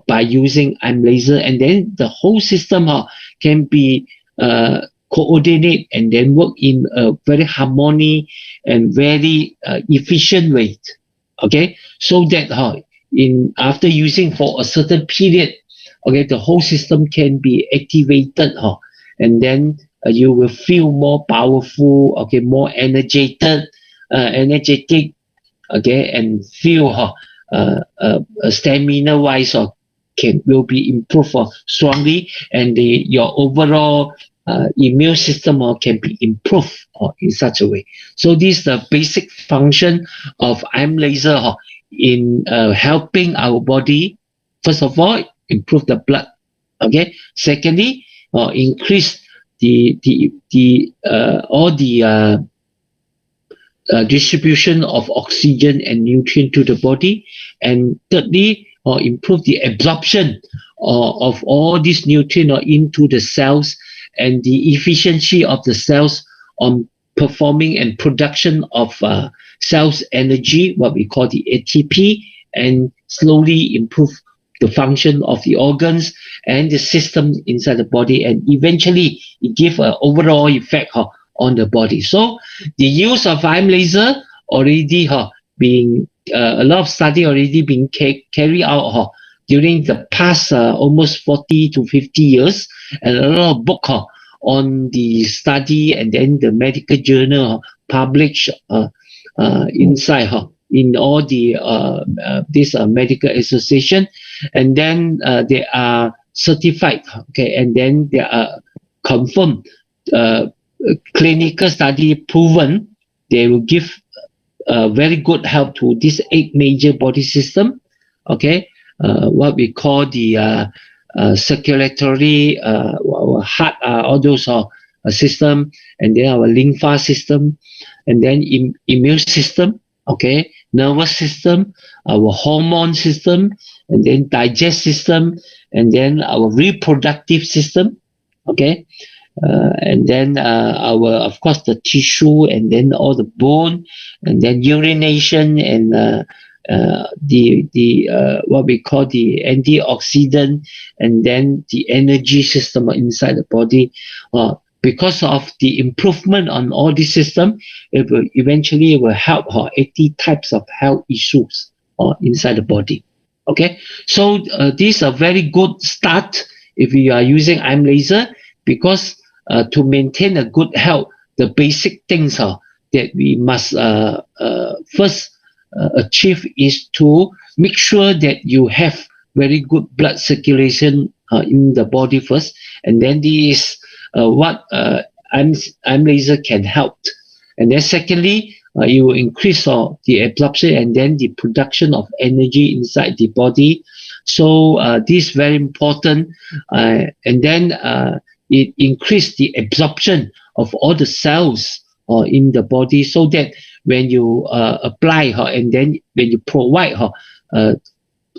by using IM laser, and then the whole system can be coordinate and then work in a very harmony and very efficient way, okay, so that in after using for a certain period, okay, the whole system can be activated, and then you will feel more powerful, okay, more energetic, okay, and feel stamina wise will be improved strongly, and your overall immune system can be improved in such a way. So this is the basic function of IM laser in helping our body. First of all, improve the blood, okay. Secondly, increase all the distribution of oxygen and nutrient to the body, and thirdly, improve the absorption of all these nutrient into the cells, and the efficiency of the cells on performing and production of cells energy, what we call the ATP, and slowly improve the function of the organs and the system inside the body, and eventually it gives an overall effect on the body. So the use of IM laser already being a lot of study already being carried out during the past almost 40 to 50 years, and a lot of book on the study, and then the medical journal published inside in all the this medical association, and then they are certified, okay, and then they are confirmed, clinical study proven they will give very good help to this 8 major body system, okay, what we call the circulatory, our heart, all those system, and then our lymph system, and then immune system, okay, nervous system, our hormone system, and then digest system, and then our reproductive system, okay, and then our, of course, the tissue, and then all the bone, and then urination, and the what we call the antioxidant, and then the energy system inside the body. Because of the improvement on all this system, it will eventually help 80 types of health issues inside the body. Okay, so this is a very good start if you are using IM laser, because to maintain a good health, the basic things that we must first achieve is to make sure that you have very good blood circulation in the body first, and then this is what IM laser can help. And then secondly, it will increase the absorption and then the production of energy inside the body. So this is very important. And then it increases the absorption of all the cells in the body, so that when you apply and then when you provide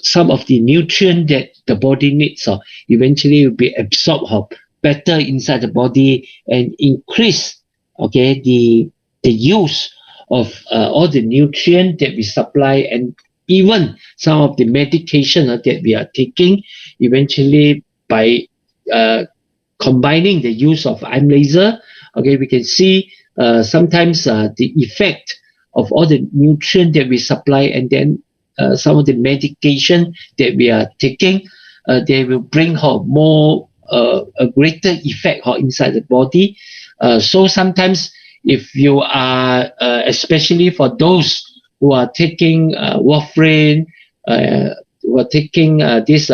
some of the nutrients that the body needs, eventually will be absorbed better inside the body, and increase, okay, the use of all the nutrients that we supply, and even some of the medication that we are taking, eventually by combining the use of IM laser, okay, we can see sometimes the effect of all the nutrients that we supply, and then some of the medication that we are taking, they will bring more a greater effect inside the body. So sometimes if you are, especially for those who are taking warfarin, who are taking this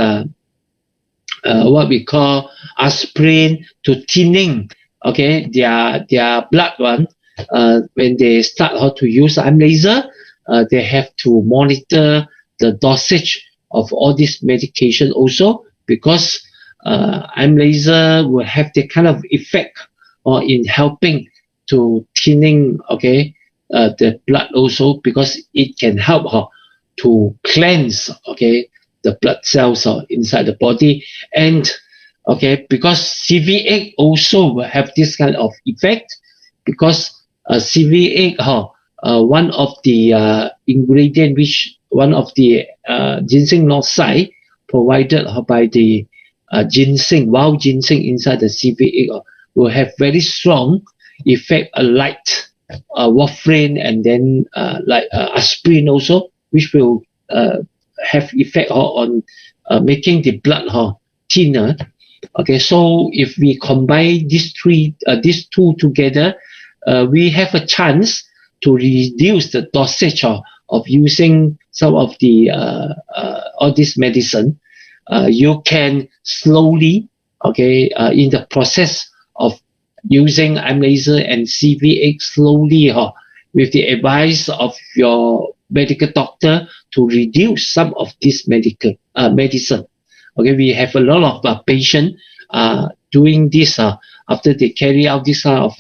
what we call aspirin to thinning, okay, their blood one, when they start to use IM laser, they have to monitor the dosage of all this medication also, because IM laser will have the kind of effect in helping to thinning, okay, the blood also, because it can help to cleanse, okay, the blood cells inside the body. And okay, because CV8 also will have this kind of effect, because CV8, one of the ingredient, which one of the ginseng oxide provided by the ginseng, wild ginseng inside the CV8 will have very strong effect, like warfarin, and then like aspirin also, which will have effect on making the blood thinner. Okay, so if we combine these two together, we have a chance to reduce the dosage of using some of the all this medicine. You can slowly, okay, in the process of using IM laser and CV8, slowly with the advice of your medical doctor, to reduce some of this medicine. Okay, we have a lot of patients doing this. After they carry out this kind of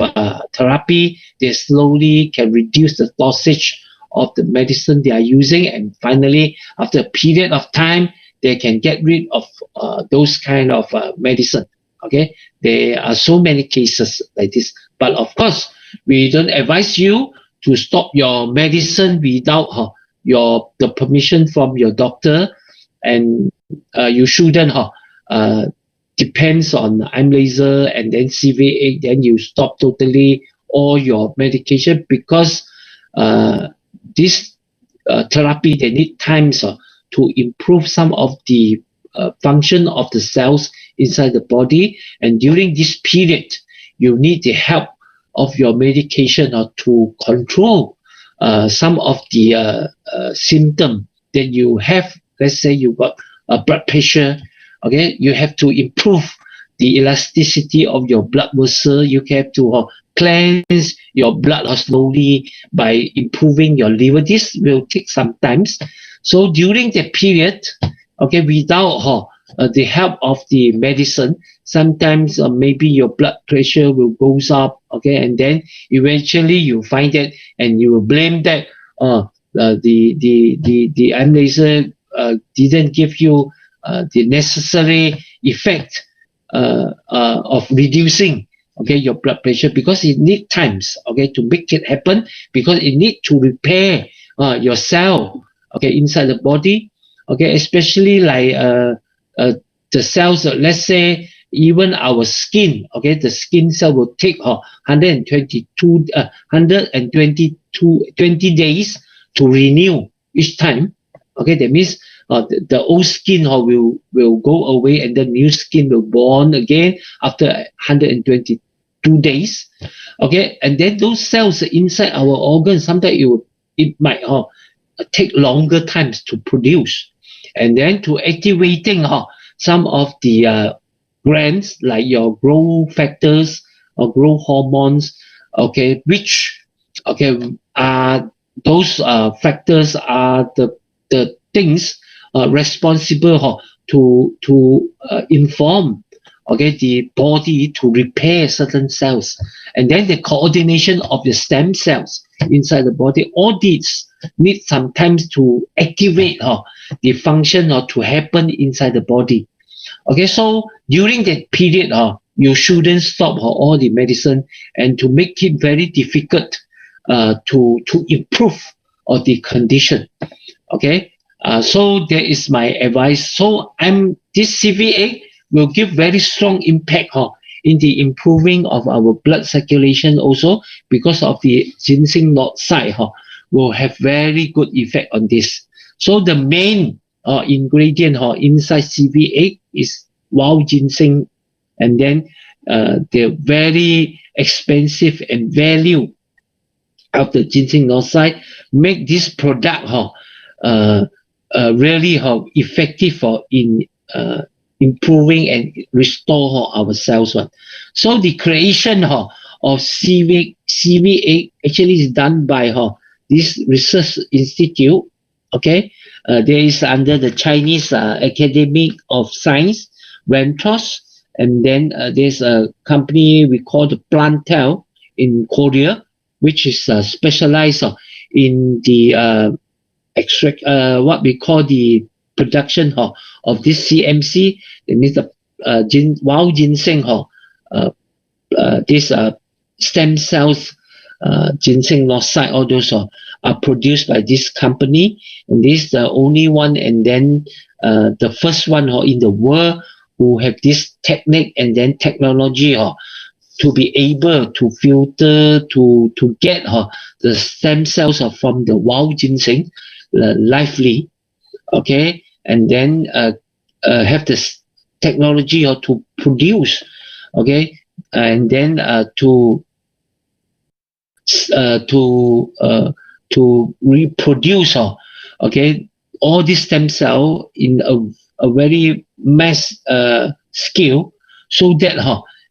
therapy, they slowly can reduce the dosage of the medicine they are using, and finally, after a period of time, they can get rid of those kind of medicine. Okay, there are so many cases like this, but of course, we don't advise you to stop your medicine without the permission from your doctor, and you shouldn't depends on I'm laser and then CV8, then you stop totally all your medication because this therapy they need times to improve some of the function of the cells inside the body, and during this period you need the help of your medication to control some of the symptom that you have. Let's say you got blood pressure, okay, you have to improve the elasticity of your blood vessel. You have to cleanse your blood slowly by improving your liver. This will take some time. So during the period, okay, without the help of the medicine, sometimes maybe your blood pressure will goes up, okay, and then eventually you find that and you will blame that the laser didn't give you the necessary effect of reducing, okay, your blood pressure, because it need times, okay, to make it happen, because it need to repair your cell, okay, inside the body, okay, especially like the cells, let's say even our skin, okay, the skin cell will take 20 days to renew each time, okay, that means the old skin will go away and the new skin will born again after 122 days, okay, and then those cells inside our organs sometimes it might take longer times to produce, and then to activating some of the glands like your growth factors or growth hormones, okay, which okay are those factors are the things responsible to inform, okay, the body to repair certain cells, and then the coordination of the stem cells inside the body. All these need sometimes to activate the function or to happen inside the body. Okay, so during that period, you shouldn't stop all the medicine, and to make it very difficult to improve the condition. Okay, so that is my advice. So this CV8 will give very strong impact in the improving of our blood circulation also, because of the ginseng nut side will have very good effect on this. So the main ingredient inside CV8 is wild ginseng, and then the very expensive and value of the ginseng nut side make this product really effective in improving and restore our cells. So the creation of CV8 actually is done by this research institute. Okay, there is under the Chinese Academy of Science, Ventros, and then there's a company we call the Plantel in Korea, which is specialized in the extract what we call the production of this CMC. That means the wild ginseng this stem cells, ginseng noxide, all those are produced by this company, and this is the only one, and then the first one in the world who have this technique and then technology to be able to filter to get the stem cells from the wild ginseng lively, okay, and then have this technology to produce, okay, and then to reproduce, okay, all these stem cell in a very mass scale, so that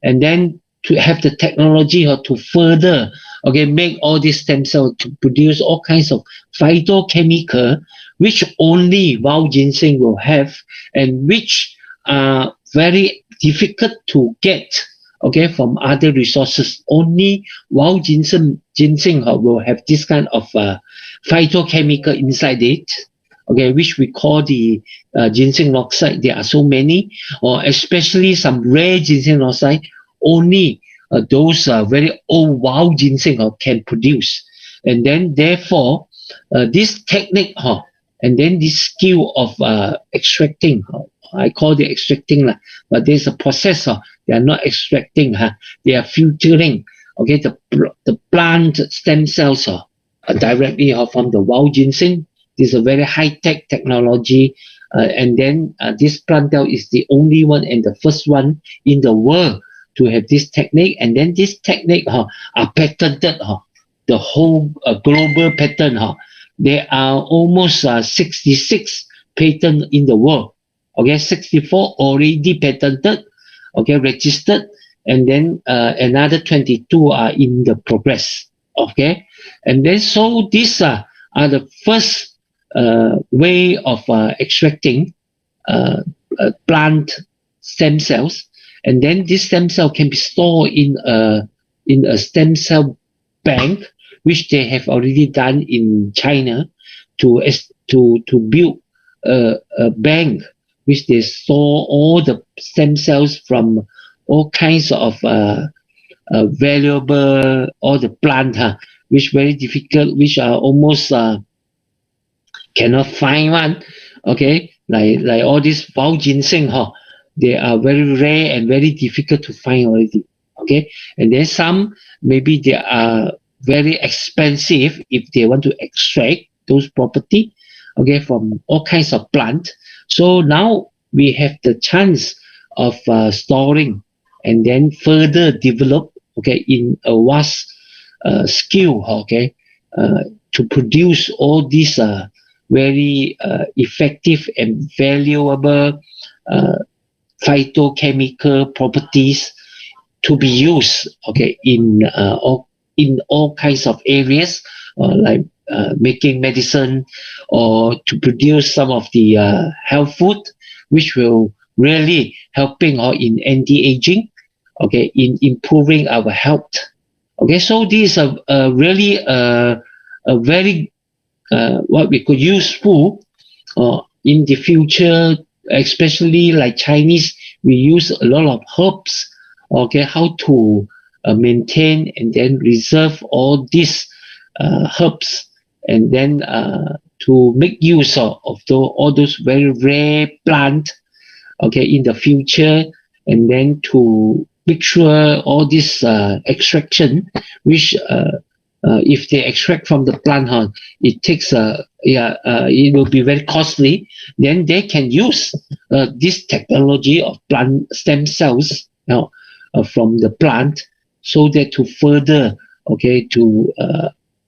and then to have the technology to further, okay, make all these stem cells to produce all kinds of phytochemical, which only wild ginseng will have, and which are very difficult to get, okay, from other resources. Only wild ginseng will have this kind of phytochemical inside it, okay, which we call the ginseng oxide. There are so many, or especially some rare ginseng oxide, only those very old wild ginseng can produce. And then therefore this technique and then this skill of extracting, I call it extracting, but there's a process. They are not extracting, they are filtering. Okay, the plant stem cells directly from the wild ginseng. This is a very high-tech technology, and then this plant is the only one and the first one in the world to have this technique. And then this technique are patented. The whole global patent. There are almost 66 patents in the world. Okay, 64 already patented. Okay, registered, and then another 22 are in the progress. Okay, and then so these are the first way of extracting plant stem cells, and then this stem cell can be stored in a stem cell bank, which they have already done in China, to build a bank which they store all the stem cells from all kinds of valuable, all the plant, which very difficult, which are almost cannot find one. Okay, like all this wild ginseng, they are very rare and very difficult to find already. Okay, and then some maybe they are very expensive if they want to extract those property, okay, from all kinds of plant. So now we have the chance of storing and then further develop, okay, in a vast skill, okay, to produce all these very effective and valuable phytochemical properties to be used, okay, in all kinds of areas, like making medicine, or to produce some of the health food, which will really helping in anti-aging, okay, in improving our health. Okay, so these are really a very what we could useful in the future, especially like Chinese, we use a lot of herbs. Okay, how to maintain and then reserve all these herbs, and then to make use of all those very rare plant, okay, in the future, and then to make sure all this extraction, which if they extract from the plant, it takes it will be very costly. Then they can use this technology of plant stem cells from the plant, so that to further, okay, to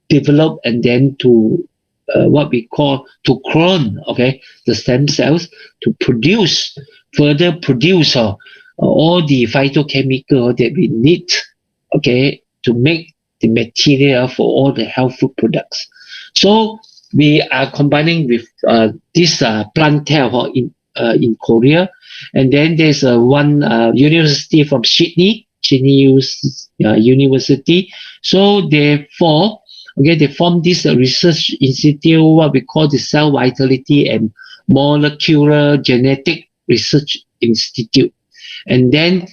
develop and then to what we call to clone, okay, the stem cells to further produce all the phytochemical that we need, okay, to make the material for all the health food products. So we are combining with this plantel in Korea, and then there's one university from Sydney University. So therefore, okay, they formed this research institute, what we call the Cell Vitality and Molecular Genetic Research Institute. And then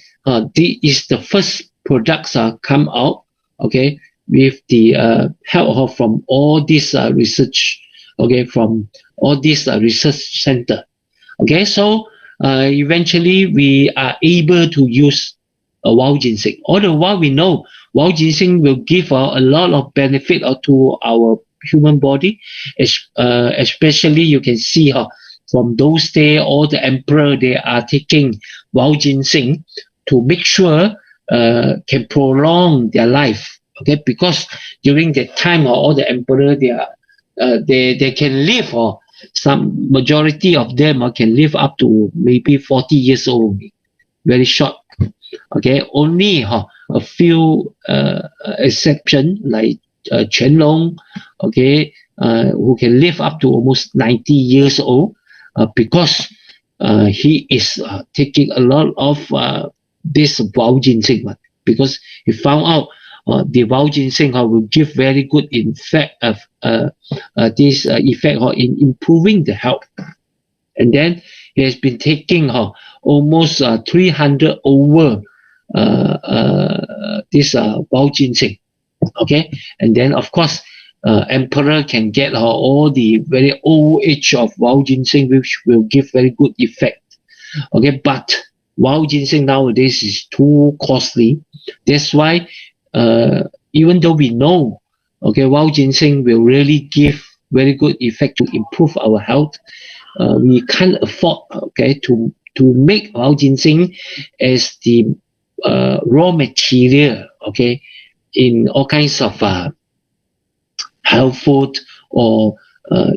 this is the first products come out, okay, with the help from all this research, okay, from all this research center. Okay, so eventually we are able to use wild ginseng. All the while we know wild ginseng will give a lot of benefit to our human body, especially you can see from those days, all the emperor, they are taking wild ginseng to make sure can prolong their life. Okay, because during that time, all the emperor, they can live, or some majority of them can live up to maybe 40 years old, very short. Okay, only a few exception like Qianlong, okay, who can live up to almost 90 years old, because he is taking a lot of this wild ginseng, because he found out the wild ginseng will give very good effect of this effect in improving the health. And then he has been taking almost 300 over this wild ginseng. Okay, and then of course emperor can get all the very old age of wild ginseng, which will give very good effect. Okay, but wild ginseng nowadays is too costly. That's why, even though we know, okay, wild ginseng will really give very good effect to improve our health, we can't afford, okay, to make wild ginseng as the raw material, okay, in all kinds of health food, or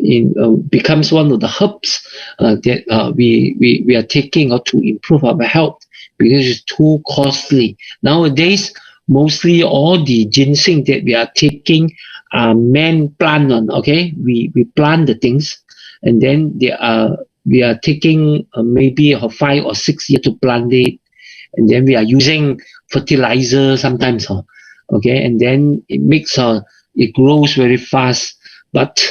in becomes one of the herbs that we are taking to improve our health, because it's too costly nowadays. Mostly all the ginseng that we are taking are man plant on. Okay, we plant the things, and then we are taking maybe 5 or 6 years to plant it, and then we are using fertilizer sometimes. Okay, and then it grows very fast, but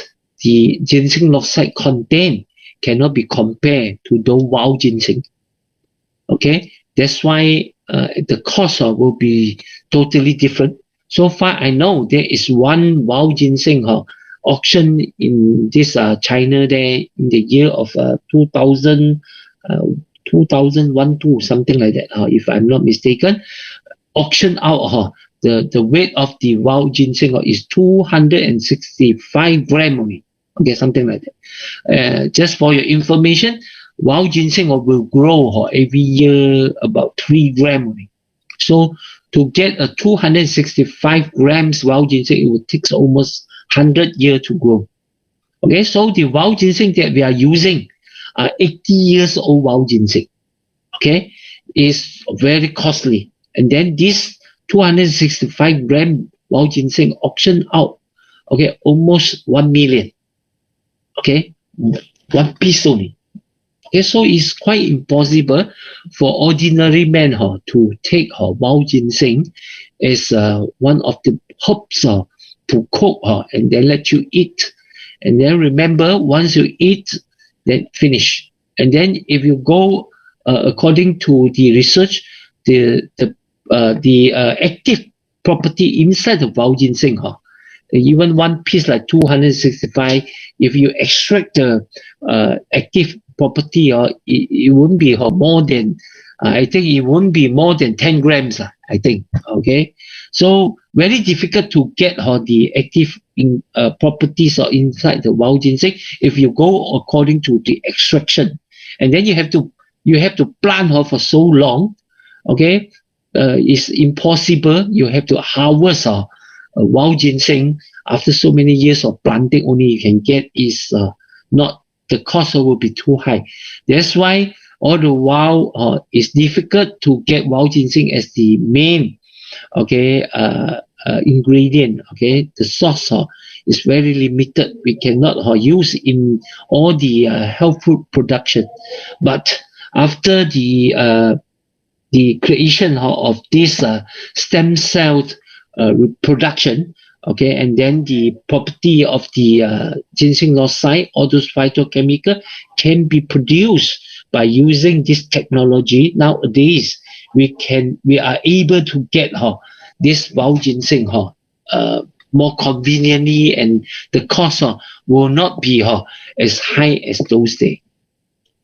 the ginseng oxide content cannot be compared to the wild ginseng. Okay, that's why the cost will be totally different. So far, I know there is one wild ginseng auction in this China there in the year of 2000, 2001, 2, something like that, if I'm not mistaken. Auction out the weight of the wild ginseng is 265 gram only. Okay, something like that. Just for your information, wild ginseng will grow every year about 3 gram only. So to get a 265 grams wild ginseng, it would take almost 100 years to grow. Okay, so the wild ginseng that we are using are 80 years old wild ginseng. Okay, is very costly. And then this 265 gram wild ginseng auction out, okay, almost 1 million. Okay, one piece only. Okay, so it's quite impossible for ordinary men to take wild ginseng as one of the herbs to cook and then let you eat. And then remember, once you eat, then finish. And then if you go according to the research, the active property inside the wild ginseng, even one piece like 265, if you extract the active property, it won't be more than, I think it won't be more than 10 grams, I think. Okay, so very difficult to get the active properties inside the wild ginseng if you go according to the extraction. And then you have to plant for so long. Okay, it's impossible. You have to harvest wild ginseng after so many years of planting. Only you can get is not, the cost will be too high. That's why all the while it's difficult to get wild ginseng as the main, okay, ingredient. Okay, the source is very limited. We cannot use in all the health food production. But after the creation of this stem cell reproduction, okay, and then the property of the ginseng oxide, all those phytochemical can be produced by using this technology. Nowadays, we are able to get this wild ginseng more conveniently, and the cost will not be as high as those days.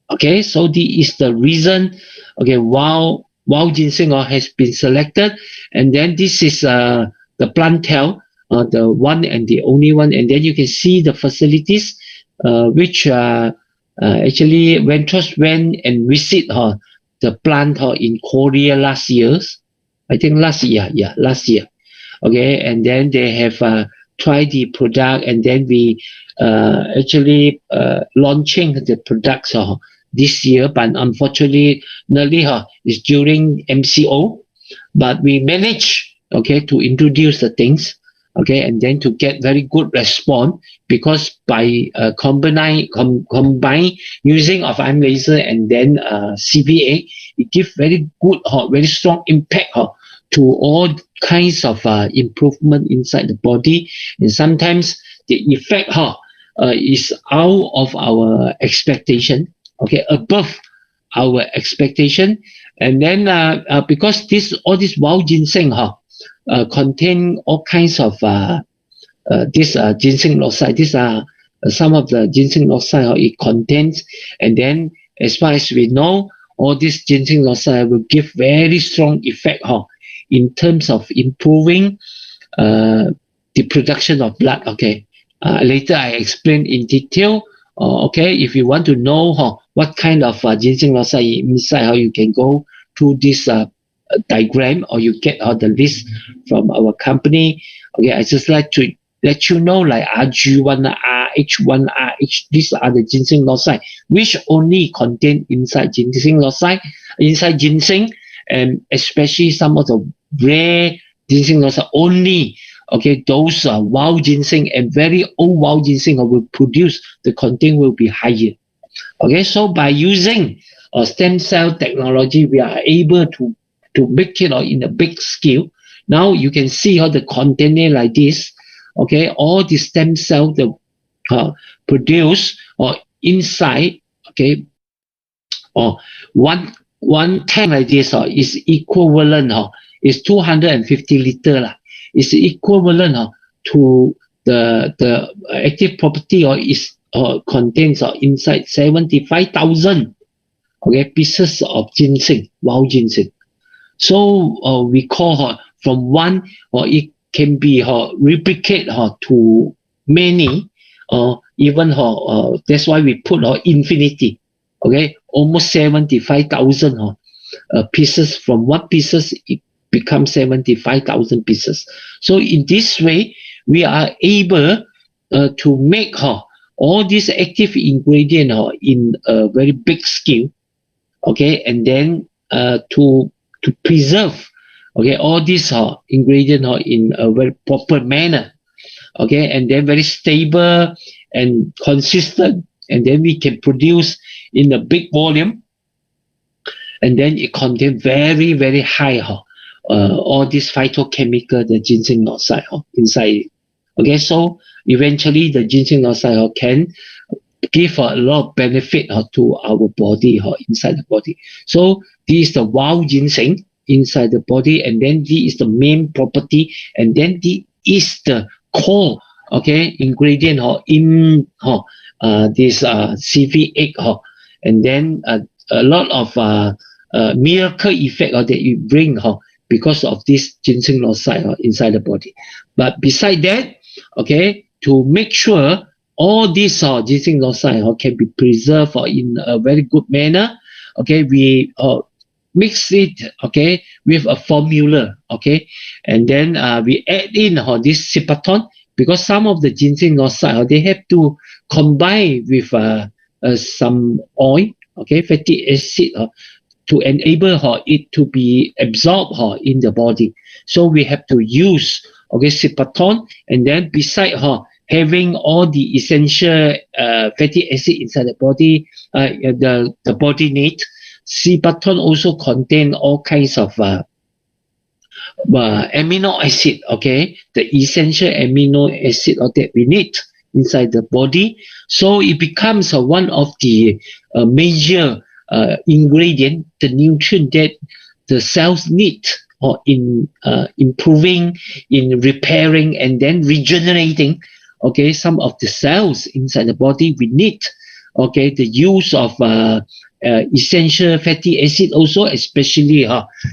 Okay, so this is the reason. Okay, wild ginseng has been selected, and then this is the plantel, the one and the only one. And then you can see the facilities which actually Ventros went and visit the plant in Korea last year. I think last year. Okay, and then they have tried the product, and then we actually launching the products this year, but unfortunately it's during MCO, but we managed, okay, to introduce the things, okay, and then to get very good response, because by combine using of IM laser and then CV8, it gives very good, very strong impact to all kinds of improvement inside the body. And sometimes the effect is out of our expectation, okay, above our expectation. And then because all this wild ginseng contain all kinds of this ginseng oxide. These are some of the ginseng oxide it contains, and then as far as we know, all this ginseng oxide will give very strong effect in terms of improving the production of blood. Okay, later I explain in detail. Okay, if you want to know what kind of ginseng oxide inside, how you can go through this diagram, or you get the list from our company. Okay, I just like to let you know, like RG1, RH1, RH, these are the ginseng oxide which only contain inside ginseng oxide, inside ginseng, and especially some of the rare ginseng oxide only. Okay, those wild ginseng and very old wild ginseng will produce, the content will be higher. Okay, so by using stem cell technology, we are able to make it in a big scale. Now you can see how the container like this. Okay, all the stem cell that produce or inside. Okay, or one tank like this is equivalent is 250 liter is equivalent to the active property is contains inside 75,000 pieces of ginseng, wild ginseng. So we call from one, or it can be replicate to many, even that's why we put infinity. Okay, almost 75,000 pieces. From one pieces it becomes 75,000 pieces. So in this way we are able to make all these active ingredient in a very big scale. Okay, and then to preserve all these ingredient in a very proper manner. Okay, and then very stable and consistent, and then we can produce in a big volume, and then it contains very very high all these phytochemical, the ginseng oxide inside. Okay, so eventually the ginseng oxide can give a lot of benefit to our body inside the body. So this is the wild ginseng inside the body, and then this is the main property, and then this is the core ingredient in this CV8, and then a lot of miracle effect that it bring because of this ginseng oxide inside the body. But beside that, to make sure all these ginseng oxide can be preserved in a very good manner, we mix it with a formula, and then we add in this sipaton, because some of the ginseng oxide they have to combine with some oil, fatty acid, to enable it to be absorbed in the body. So we have to use sipaton, and then beside having all the essential fatty acid inside the body, the body need, sipaton also contain all kinds of amino acid, the essential amino acid that we need inside the body. So it becomes one of the major ingredient, the nutrient that the cells need in improving, in repairing, and then regenerating some of the cells inside the body. We need the use of essential fatty acid also, especially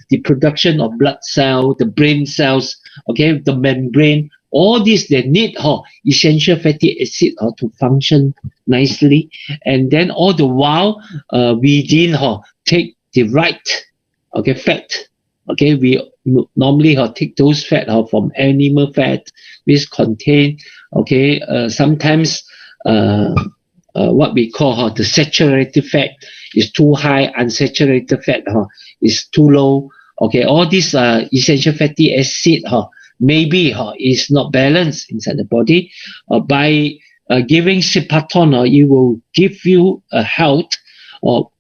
the production of blood cell, the brain cells, the membrane. All these they need essential fatty acid to function nicely, and then all the while we didn't take the right fat. We normally take those fat from animal fat, which contain sometimes what we call the saturated fat is too high, unsaturated fat is too low. All these essential fatty acid maybe is not balanced inside the body. By giving sipaton, it will give you a health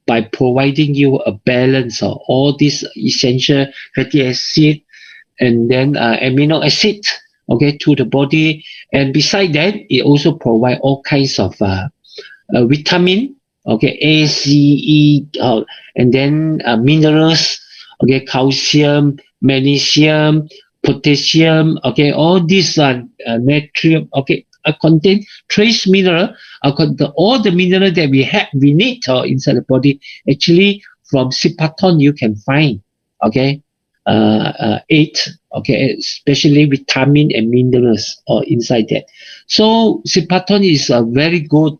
by providing you a balance of all these essential fatty acid and then amino acid to the body. And beside that, it also provide all kinds of vitamin, A, C, E, and then minerals, calcium, magnesium, potassium, okay, all these natrium, okay, contain trace mineral, all the mineral that we need inside the body. Actually, from Sipaton you can find, okay, 8, okay, especially vitamin and minerals inside that. So Sipaton is a very good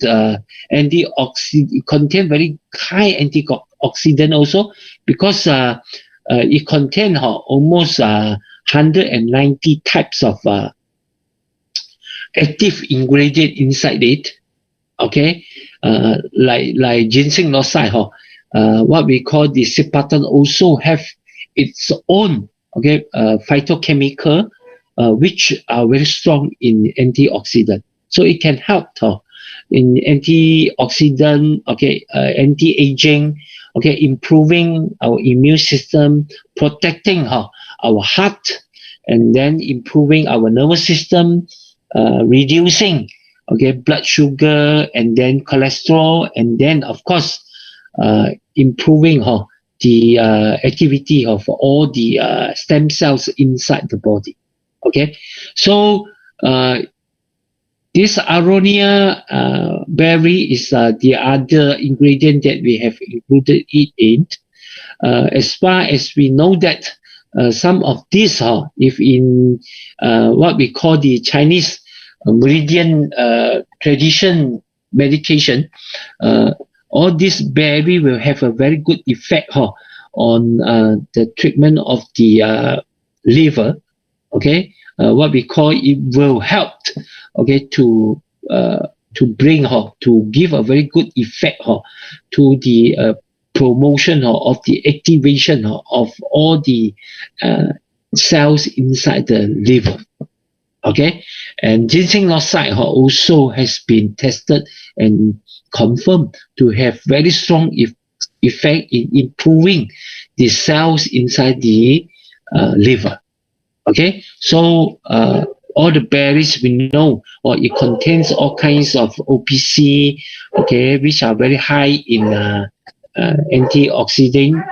antioxidant. It contains very high antioxidant also, because it contains almost 190 types of active ingredient inside it. Okay, like ginseng losai, what we call the Sipaton also have its own, okay, phytochemical, which are very strong in antioxidant. So it can help in antioxidant, okay, anti-aging, okay, improving our immune system, protecting our heart, and then improving our nervous system, reducing, okay, blood sugar, and then cholesterol, and then of course improving the activity of all the stem cells inside the body. Okay, so this aronia berry is the other ingredient that we have included it in. As far as we know that some of these, if in what we call the Chinese meridian tradition medication, all this berry will have a very good effect on the treatment of the liver. Okay, what we call it will help, okay, to bring to give a very good effect to the promotion of the activation of all the cells inside the liver. Okay, and ginseng losai also has been tested and confirmed to have very strong effect in improving the cells inside the liver. Okay, so all the berries we know, or it contains all kinds of OPC, okay, which are very high in oxidant,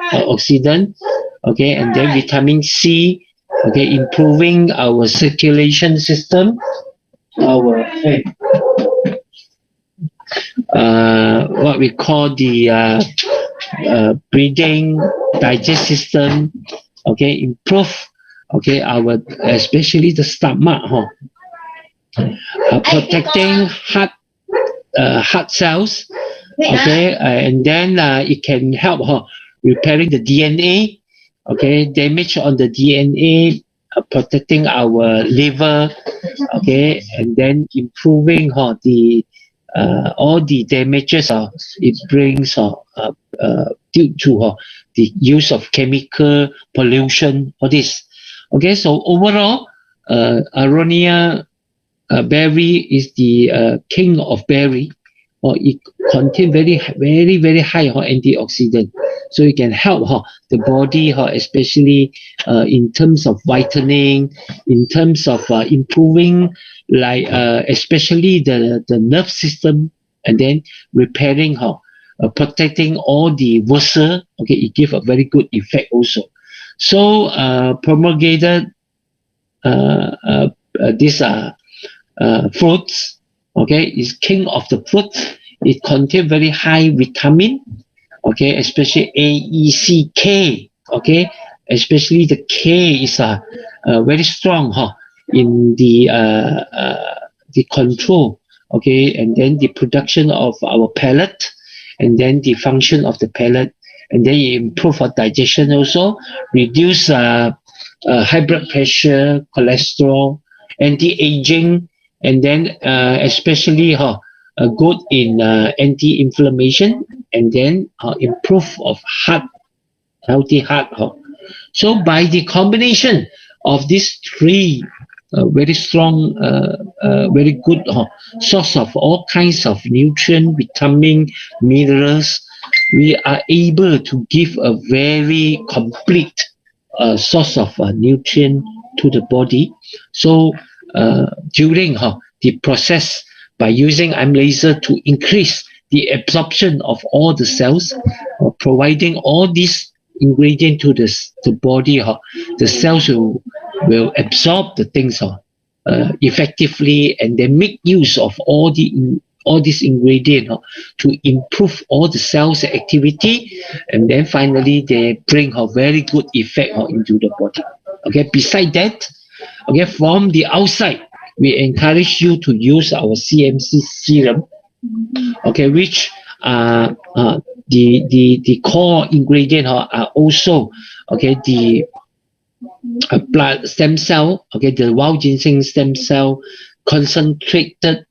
okay, and then vitamin C, okay, improving our circulation system, our what we call the breathing, digest system, okay, improve, okay, our especially the stomach, protecting heart cells, okay, and then it can help repairing the DNA, okay, damage on the DNA, protecting our liver, okay, and then improving the all the damages it brings due to the use of chemical pollution, all this. Okay, so overall, aronia berry is the king of berry, or it contains very high antioxidant, so it can help the body, especially in terms of whitening, in terms of improving, like especially the nerve system, and then repairing, protecting all the vessel. Okay, it gives a very good effect also. So promulgated these fruits, okay, is king of the fruits. It contains very high vitamin, okay, especially A, E, C, K, okay, especially the K is very strong in the control, okay, and then the production of our palate, and then the function of the palate, and then it improve our digestion also, reduce high blood pressure, cholesterol, anti-aging, and then especially good in anti-inflammation, and then improve of heart, healthy heart. So by the combination of these three very strong, very good source of all kinds of nutrient, vitamin, minerals, we are able to give a very complete source of nutrient to the body. So during the process, by using IM laser to increase the absorption of all the cells, providing all these ingredient to the body, the cells will will absorb the things effectively, and then make use of all these ingredients to improve all the cells activity, and then finally they bring a very good effect into the body. Okay, beside that, okay, from the outside, we encourage you to use our CMC serum, okay, which the core ingredient are also, okay, the blood stem cell, okay, the wild ginseng stem cell concentrated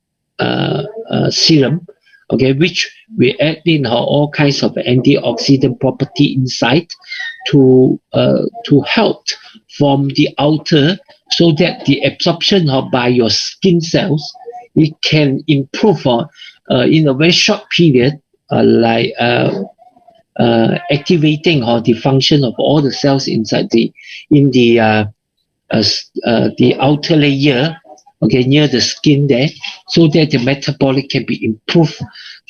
serum, okay, which we add in all kinds of antioxidant property inside to help from the outer, so that the absorption by your skin cells, it can improve in a very short period, like activating the function of all the cells inside the outer layer, okay, near the skin there, so that the metabolic can be improved,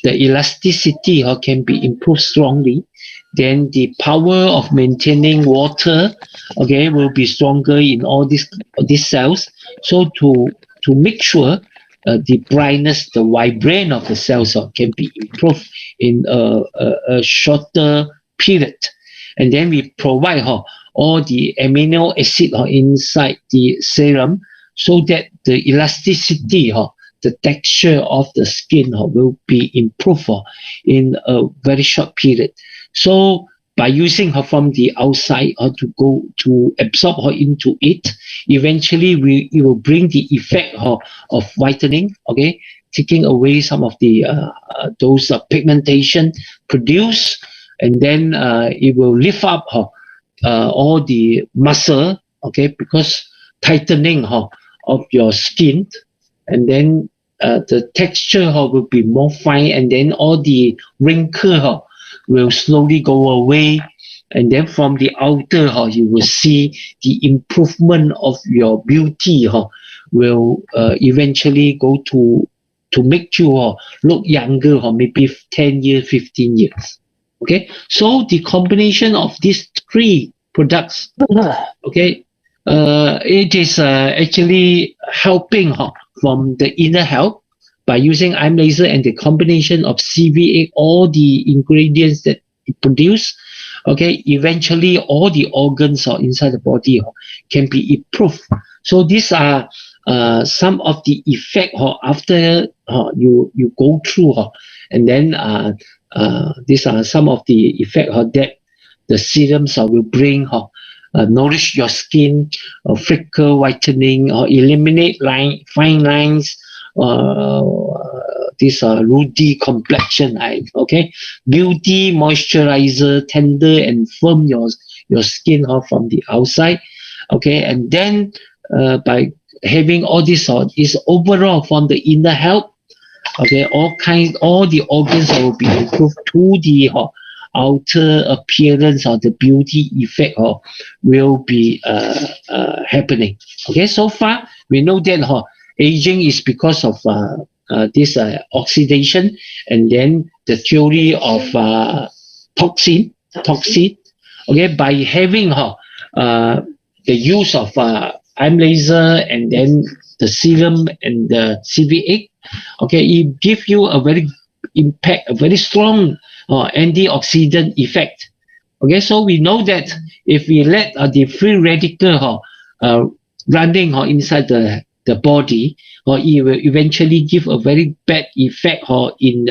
the elasticity can be improved strongly, then the power of maintaining water, okay, will be stronger in all these cells. So to make sure the brightness, the vibrance of the cells can be improved in a shorter period. And then we provide all the amino acid inside the serum, so that the elasticity, the texture of the skin will be improved in a very short period. So by using from the outside to go to absorb into it, eventually it will bring the effect of whitening, okay, taking away some of the those pigmentation produced, and then it will lift up all the muscle, okay, because tightening of your skin, and then the texture will be more fine, and then all the wrinkle will slowly go away, and then from the outer you will see the improvement of your beauty will eventually go to make you look younger, maybe 10 years, 15 years. Okay, so the combination of these three products, okay, it is actually helping from the inner health by using IM laser and the combination of CV8, all the ingredients that it produce. Okay, eventually all the organs inside the body can be improved. So these are some of the effect after you go through, and then these are some of the effect that the serums will bring. Nourish your skin, freckle whitening, or eliminate fine lines, this ruddy complexion, okay, beauty moisturizer, tender and firm your skin from the outside, okay, and then by having all this is overall from the inner health, okay, all the organs will be improved to the outer appearance or the beauty effect will be happening. Okay, so far we know that aging is because of this oxidation, and then the theory of toxin. Okay, by having the use of IM laser and then the serum and the CV8, okay, it gives you a very strong antioxidant effect. Okay, so we know that if we let the free radical running inside the body, it will eventually give a very bad effect in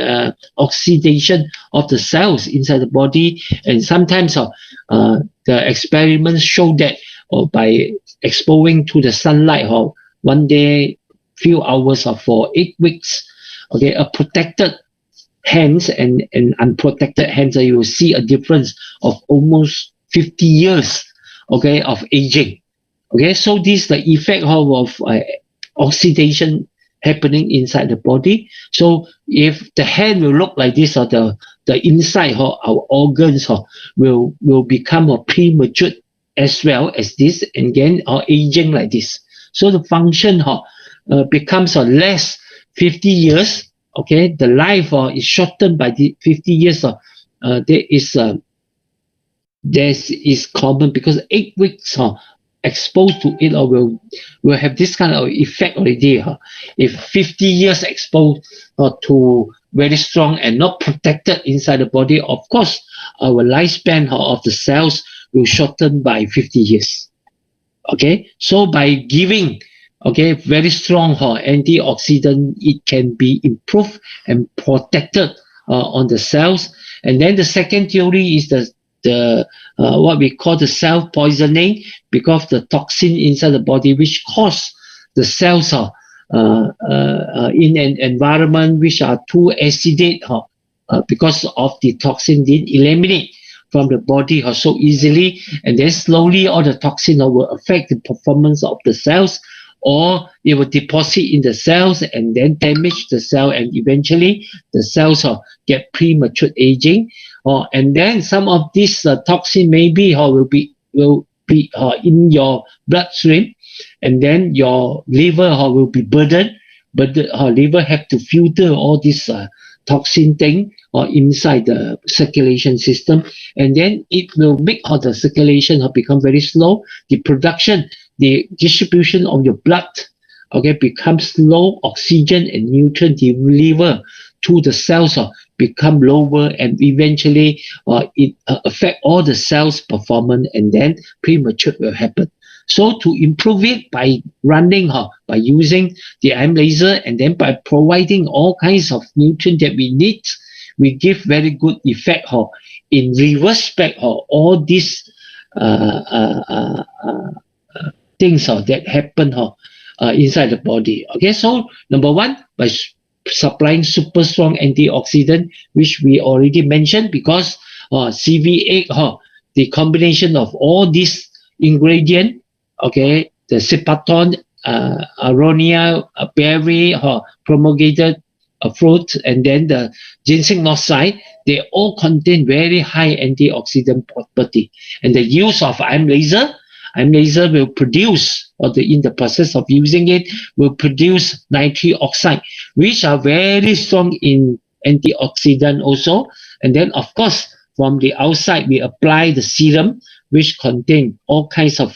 oxidation of the cells inside the body. And sometimes the experiments show that by exposing to the sunlight one day, few hours for 8 weeks, okay, a protected hands and unprotected hands, you will see a difference of almost 50 years, okay, of aging. Okay, so this is the effect of oxidation happening inside the body. So if the hand will look like this, or the inside our organs will become premature as well as this, and again aging like this. So the function becomes less 50 years. Okay, the life is shortened by the 50 years. There is common, because 8 weeks exposed to it or will have this kind of effect already. If 50 years exposed to very strong and not protected inside the body, of course, our lifespan of the cells will shorten by 50 years. Okay, so by giving very strong antioxidant, it can be improved and protected on the cells. And then the second theory is the what we call the self poisoning, because the toxin inside the body which cause the cells in an environment which are too acidic because of the toxin didn't eliminate from the body so easily, and then slowly all the toxin will affect the performance of the cells, or it will deposit in the cells and then damage the cell, and eventually the cells get premature aging. And then some of this toxin maybe will be in your bloodstream, and then your liver will be burdened, but the liver have to filter all this toxin thing inside the circulation system, and then it will make the circulation become very slow. The production, the distribution of your blood becomes slow. Oxygen and nutrient deliver to the cells become lower, and eventually it affect all the cells performance, and then premature will happen. So to improve it by running, by using the IM laser, and then by providing all kinds of nutrients that we need, we give very good effect in reverse back all these things that happen inside the body. Okay, so number one, by supplying super strong antioxidant, which we already mentioned, because CV8, the combination of all these ingredients, okay, the Cipaton, Aronia, berry, promulgated fruit, and then the Ginseng oxide, they all contain very high antioxidant property. And the use of IM laser will produce, in the process of using it, will produce nitric oxide, which are very strong in antioxidant also. And then, of course, from the outside, we apply the serum, which contain all kinds of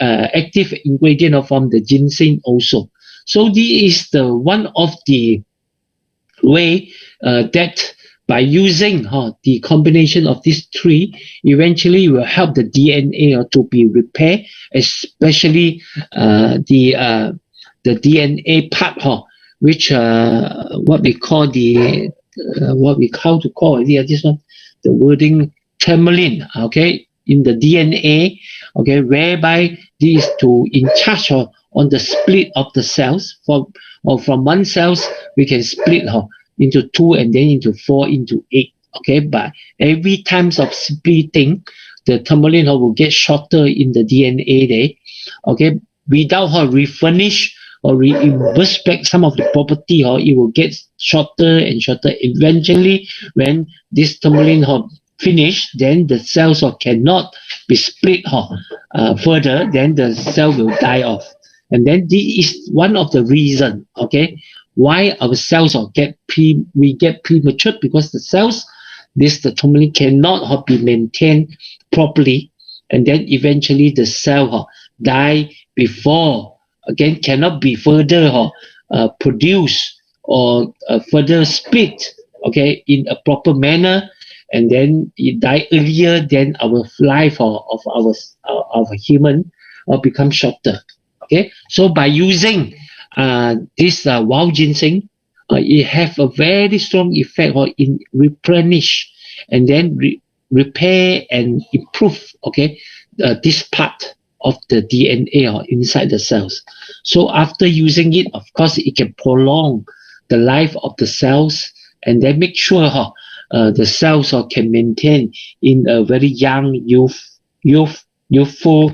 active ingredient from the ginseng also. So this is the one of the way that by using the combination of these three, eventually will help the DNA to be repaired, especially the DNA part, which what we call the this one, the wording termalin, okay, in the DNA, okay, whereby this is to in charge on the split of the cells. From one cells we can split into 2 and then into 4 into 8. Okay, but every times of splitting, the termalin will get shorter in the DNA there. Okay, without refurnish or reimburse back some of the property, it will get shorter and shorter. Eventually, when this termalin finish, then the cells cannot be split further, then the cell will die off. And then this is one of the reason, okay, why our cells get premature, because the cells, the termalin cannot be maintained properly, and then eventually the cell die before, again, cannot be further produced or further split, okay, in a proper manner, and then it die earlier, then our life of our human become shorter. Okay, so by using this wild ginseng, it have a very strong effect in replenish and then repair and improve, okay, this part of the DNA inside the cells. So after using it, of course, it can prolong the life of the cells, and then make sure the cells can maintain in a very young, youthful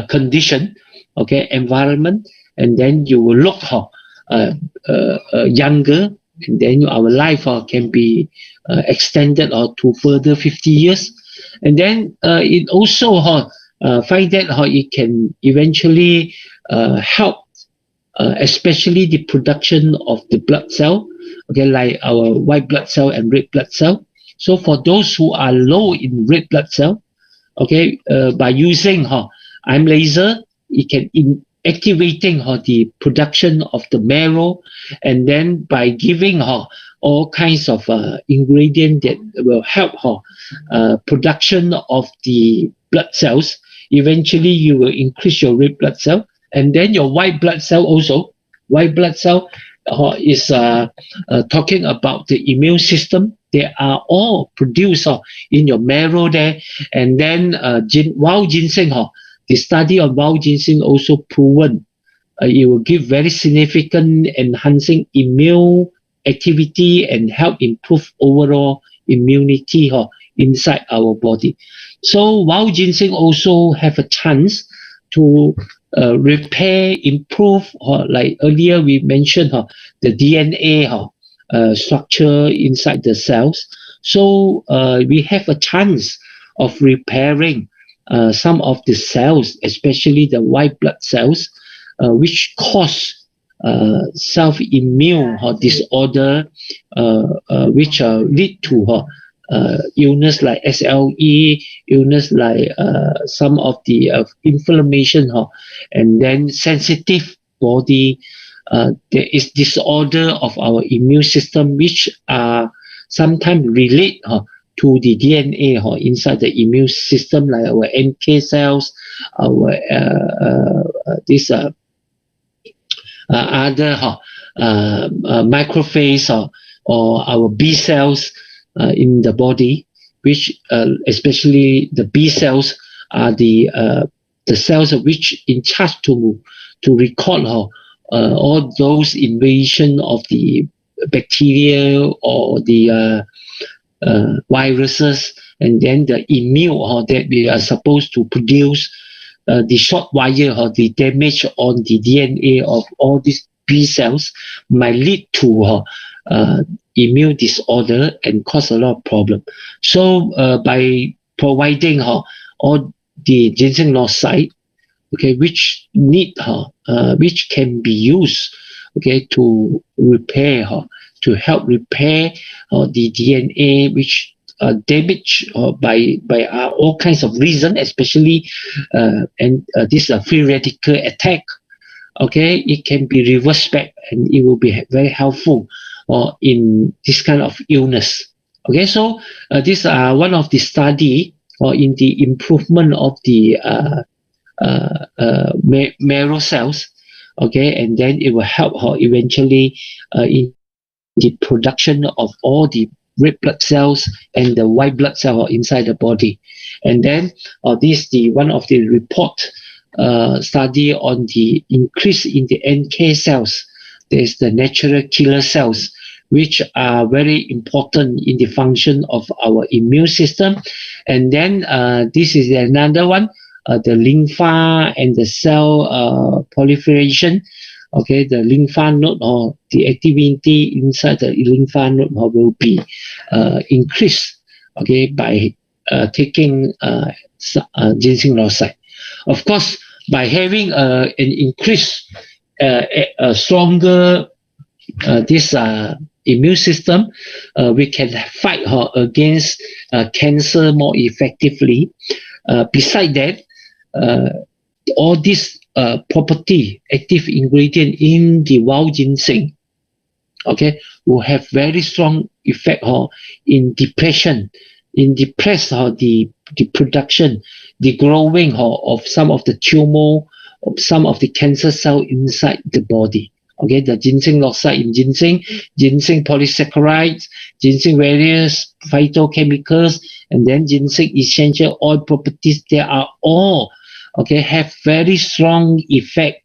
condition, okay, environment, and then you will look younger, and then our life can be extended to further 50 years. And then it also find that it can eventually help, especially the production of the blood cell, okay, like our white blood cell and red blood cell. So for those who are low in red blood cell, okay, by using I'm laser, it can activating the production of the marrow, and then by giving all kinds of ingredient that will help production of the blood cells. Eventually, you will increase your red blood cell, and then your white blood cell also. White blood cell is talking about the immune system. They are all produced in your marrow there, and then wild ginseng. The study of wild ginseng also proven it will give very significant enhancing immune activity and help improve overall immunity inside our body. So wild ginseng also have a chance to repair, improve, like earlier we mentioned the DNA structure inside the cells. So we have a chance of repairing some of the cells, especially the white blood cells, which cause self-immune disorder, which lead to illness like SLE, illness like some of the inflammation, and then sensitive body. There is disorder of our immune system, which sometimes relate to the DNA inside the immune system, like our NK cells, our this other macrophage or our B cells in the body, which especially the B cells are the cells which in charge to record all those invasion of the bacteria or the viruses, and then the immune that we are supposed to produce the short wire the damage on the DNA of all these B cells might lead to immune disorder and cause a lot of problem. So by providing all the ginseng lozide, okay, which which can be used, okay, to repair, to help repair the DNA which damaged by all kinds of reasons, especially and this free radical attack. Okay, it can be reversed back, and it will be very helpful in this kind of illness. Okay, so these are one of the study in the improvement of the marrow cells. Okay, and then it will help eventually in the production of all the red blood cells and the white blood cell inside the body. And then this the one of the report study on the increase in the NK cells. There's the natural killer cells, which are very important in the function of our immune system. And then this is another one, the lympha and the cell proliferation. Okay, the lymph node or the activity inside the lymph node will be increased, okay, by taking ginseng lozide. Of course, by having an increased, a stronger this immune system, we can fight against cancer more effectively. Beside that, all these property, active ingredient in the wild ginseng, okay, will have very strong effect in depression, in depress the production, the growing of some of the tumor, of some of the cancer cell inside the body. Okay, the ginseng lozide in ginseng polysaccharides, ginseng various phytochemicals, and then ginseng essential oil properties, they are all okay, have very strong effect.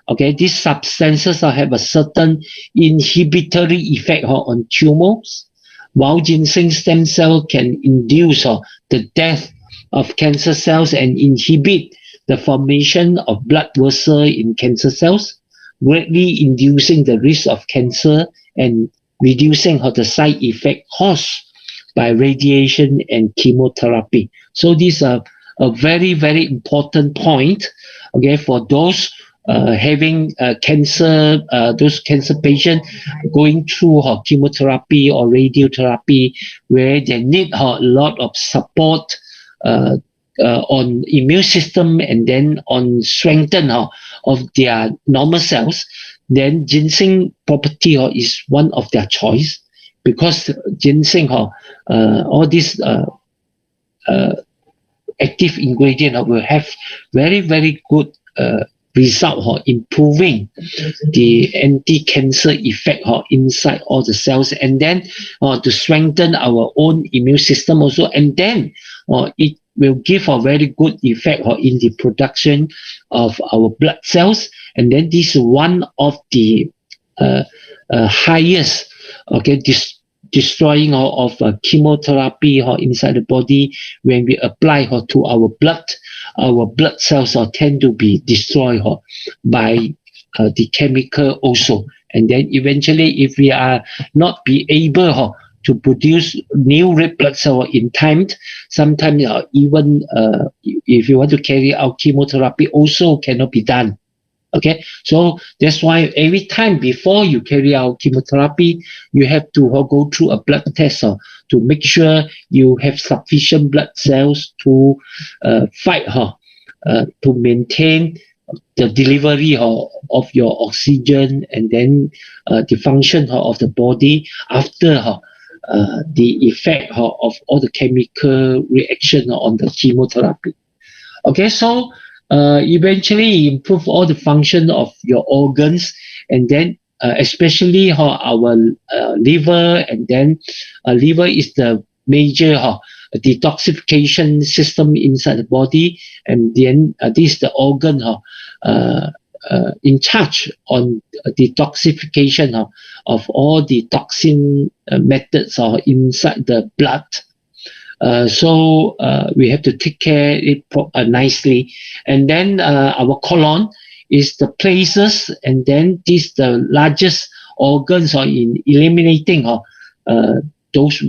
Okay, these substances have a certain inhibitory effect on tumors. While ginseng stem cell can induce the death of cancer cells and inhibit the formation of blood vessel in cancer cells, greatly inducing the risk of cancer and reducing the side effect caused by radiation and chemotherapy. So these are a very, very important point, okay, for those having cancer, those cancer patients going through chemotherapy or radiotherapy, where they need a lot of support on immune system and then on strengthen of their normal cells, then ginseng property is one of their choice, because ginseng all these active ingredient will have very, very good result improving the anti-cancer effect inside all the cells, and then to strengthen our own immune system also, and then it will give a very good effect in the production of our blood cells. And then this is one of the highest destroying of chemotherapy inside the body. When we apply to our blood cells tend to be destroyed by the chemical also. And then eventually, if we are not be able to produce new red blood cell in time, sometimes even if you want to carry out chemotherapy also cannot be done. Okay, so that's why every time before you carry out chemotherapy, you have to go through a blood test to make sure you have sufficient blood cells to fight to maintain the delivery of your oxygen, and then the function of the body after the effect of all the chemical reaction on the chemotherapy. Okay, so eventually improve all the function of your organs, and then especially our liver, and then liver is the major detoxification system inside the body, and then this is the organ in charge on detoxification of all the toxin methods inside the blood. So we have to take care it nicely. And then our colon is the places, and then this the largest organs in eliminating those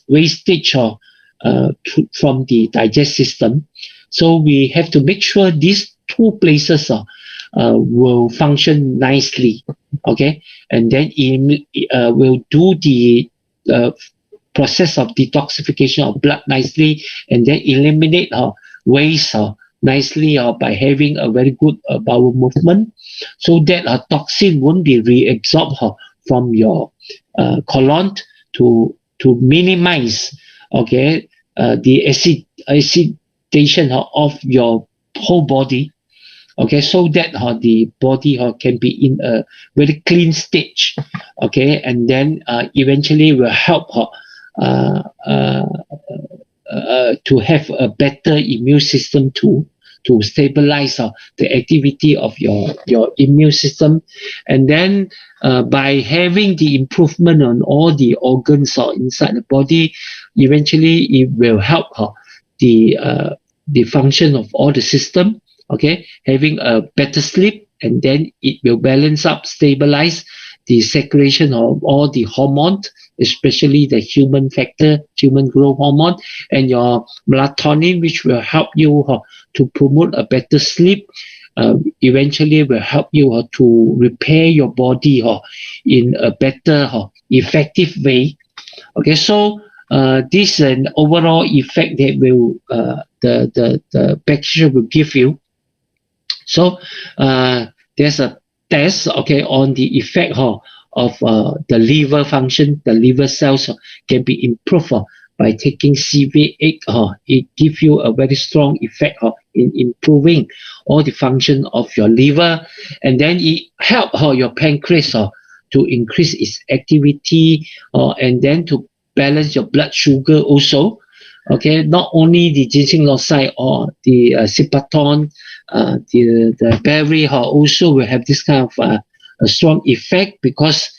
wastage from the digestive system. So we have to make sure these two places will function nicely. Okay, and then we'll do the process of detoxification of blood nicely, and then eliminate waste nicely by having a very good bowel movement, so that toxin won't be reabsorbed from your colon to minimize the acidation of your whole body. Okay, so that the body can be in a very clean stage. Okay, and then eventually will help to have a better immune system to stabilize the activity of your immune system. And then by having the improvement on all the organs inside the body, eventually it will help the function of all the system. Okay, having a better sleep, and then it will balance up, stabilize the secretion of all the hormones, especially the human growth hormone, and your melatonin, which will help you to promote a better sleep. Eventually will help you to repair your body in a better effective way. Okay, so this is an overall effect that will the bacteria will give you. So there's a test on the effect of the liver function. The liver cells can be improved by taking CV8. It gives you a very strong effect in improving all the function of your liver, and then it help your pancreas to increase its activity, and then to balance your blood sugar also. Okay, not only the ginseng losai or the sipaton, the berry also will have this kind of a strong effect, because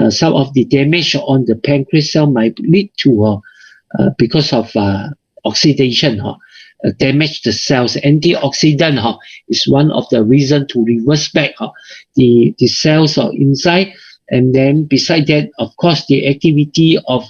some of the damage on the pancreas cell might lead to because of oxidation, damage the cells. Antioxidant is one of the reason to reverse back the cells inside. And then beside that, of course, the activity of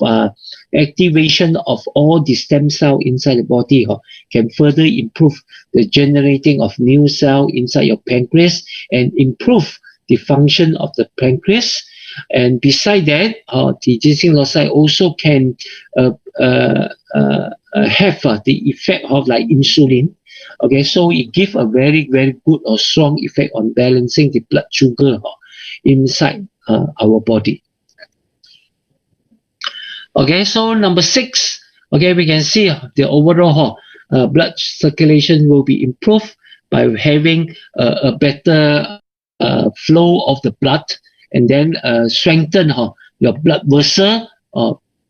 activation of all the stem cell inside the body can further improve the generating of new cell inside your pancreas and improve the function of the pancreas. And beside that, the ginseng losai also can have the effect of like insulin. Okay, so it give a very very good or strong effect on balancing the blood sugar inside our body. Okay, so number 6, okay, we can see the overall blood circulation will be improved by having a better flow of the blood, and then strengthen your blood vessel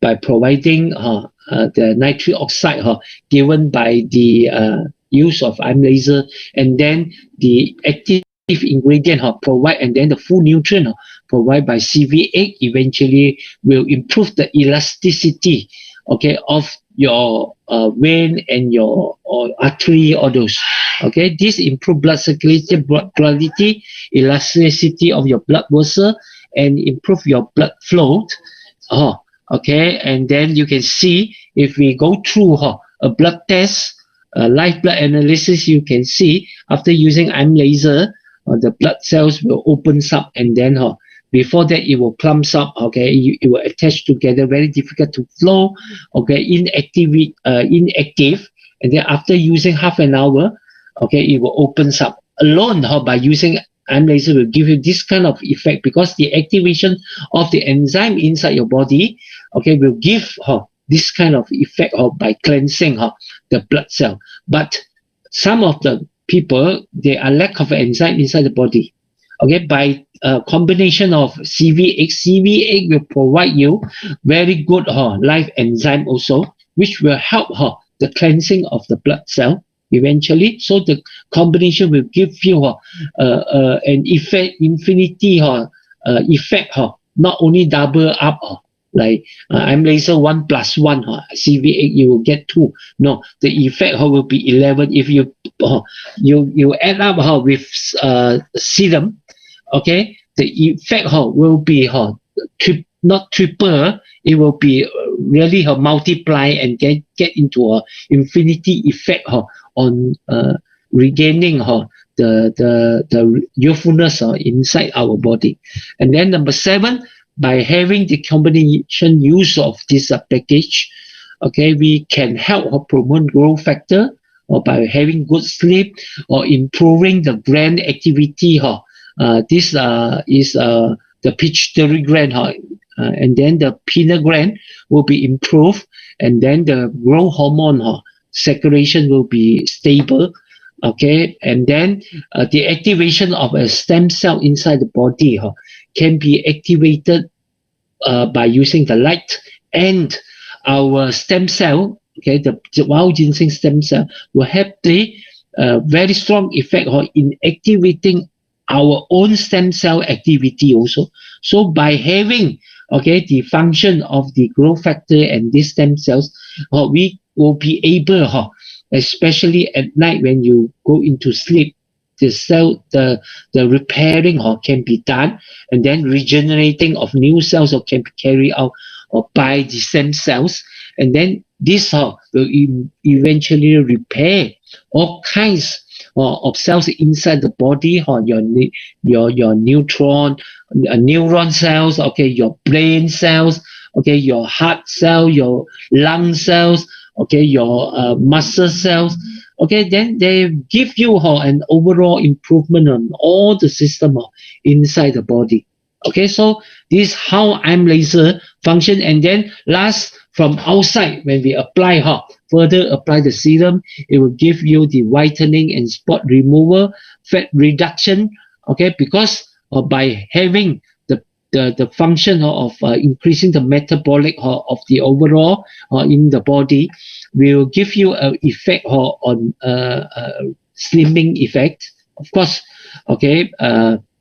by providing the nitric oxide given by the use of IM laser, and then the active ingredient provide, and then the full nutrient provided by CV8 eventually will improve the elasticity, okay, of your vein and your artery, or those. Okay, this improve blood circulation, blood quality, elasticity of your blood vessel, and improve your blood flow. Okay, and then you can see if we go through a blood test, live blood analysis, you can see after using IM laser, the blood cells will open up, and then before that it will clumps up. Okay, it will attach together, very difficult to flow. Okay, inactive, and then after using half an hour, okay, it will opens up alone. By using IM laser will give you this kind of effect, because the activation of the enzyme inside your body, okay, will give this kind of effect by cleansing the blood cell. But some of the people, they are lack of enzyme inside the body. Okay, by combination of CV8 will provide you very good live enzyme also, which will help the cleansing of the blood cell eventually. So the combination will give you an effect, infinity effect, not only double up like IM laser 1 plus 1, CV8 you will get 2. No, the effect will be 11 if you you add up with serum. Okay, the effect will be not triple, it will be really multiply and get into a infinity effect on regaining the youthfulness inside our body. And then number 7, by having the combination use of this package, okay, we can help promote growth factor, or by having good sleep, or improving the brain activity. This is the pituitary gland, and then the pineal gland will be improved, and then the growth hormone circulation will be stable. Okay, and then the activation of a stem cell inside the body can be activated by using the light, and our stem cell, okay, the wild ginseng stem cell will have the very strong effect in activating our own stem cell activity also. So by having, okay, the function of the growth factor and these stem cells, we will be able, especially at night when you go into sleep, the repairing can be done, and then regenerating of new cells can be carried out by the stem cells, and then this will eventually repair all kinds of cells inside the body, your neuron cells, okay, your brain cells, okay, your heart cell, your lung cells, okay, your muscle cells. Okay, then they give you an overall improvement on all the system inside the body. Okay, so this is how IM laser function. And then last, from outside, when we apply further apply the serum, it will give you the whitening and spot removal, fat reduction. Okay, because by having the function of increasing the metabolic of the overall in the body, will give you an effect on slimming effect. Of course, okay,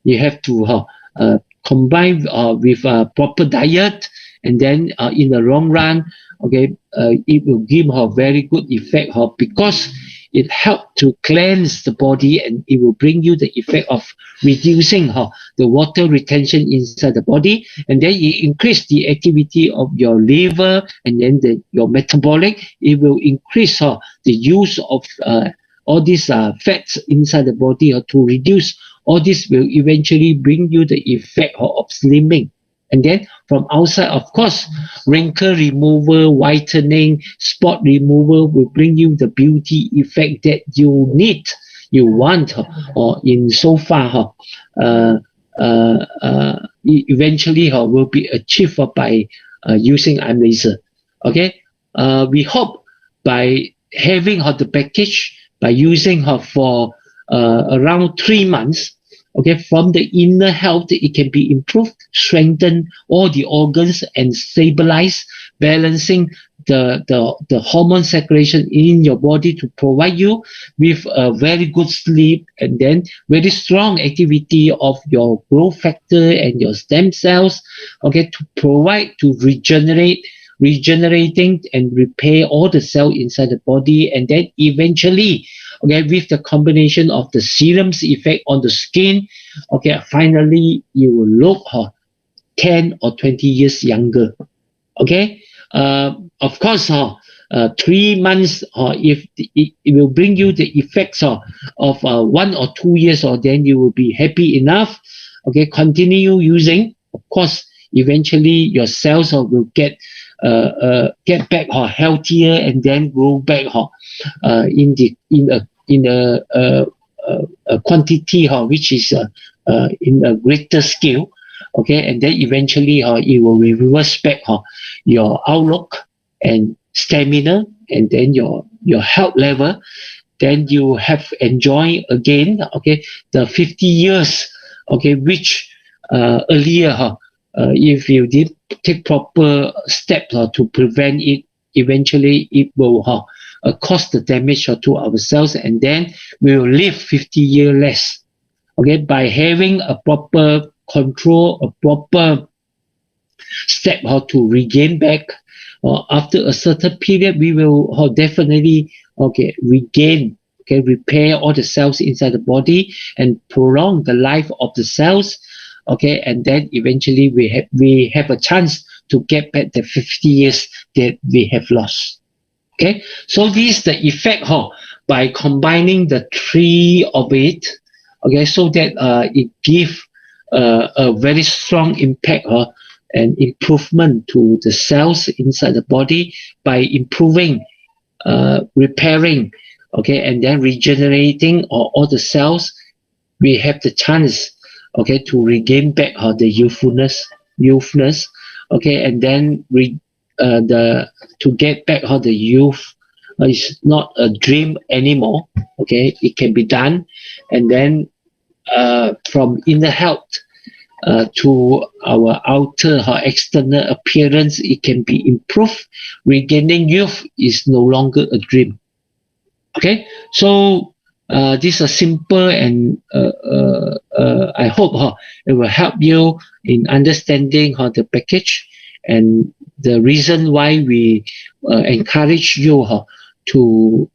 you have to combine with proper diet, and then in the long run, okay, it will give a very good effect because it helps to cleanse the body, and it will bring you the effect of reducing the water retention inside the body, and then it increase the activity of your liver, and then your metabolic. It will increase the use of all these fats inside the body to reduce. All this will eventually bring you the effect of slimming And then from outside, of course, wrinkle remover, whitening, spot remover will bring you the beauty effect that you need, you want, or in so far, eventually will be achieved by using eye laser. Okay, we hope by having the package, by using her for around 3 months, okay, from the inner health, it can be improved, strengthen all the organs and stabilize, balancing the hormone circulation in your body to provide you with a very good sleep, and then very strong activity of your growth factor and your stem cells, okay, to provide, to regenerating and repair all the cell inside the body, and then eventually, okay, with the combination of the serum's effect on the skin, okay, finally you will look 10 or 20 years younger. Okay, of course, 3 months, if it will bring you the effects of 1 or 2 years, or then you will be happy enough. Okay, continue using. Of course, eventually your cells will get back healthier, and then grow back in a quantity which is in a greater scale. Okay, and then eventually it will reverse back your outlook and stamina, and then your health level. Then you have enjoy again, okay, the 50 years, okay, which earlier, if you did take proper steps to prevent it, eventually it will cause the damage to our cells, and then we will live 50 years less. Okay, by having a proper control, a proper step how to regain back, after a certain period, we will definitely regain, repair all the cells inside the body and prolong the life of the cells. Okay, and then eventually we have a chance to get back the 50 years that we have lost. Okay, so this is the effect by combining the three of it. Okay, so that it gives a very strong impact and improvement to the cells inside the body by improving, repairing, okay, and then regenerating all the cells. We have the chance, okay, to regain back the youthfulness, okay, and then to get back the youth is not a dream anymore. Okay, it can be done, and then from inner health to our outer external appearance, it can be improved. Regaining youth is no longer a dream. Okay, so this is simple, and I hope it will help you in understanding the package and the reason why we encourage you to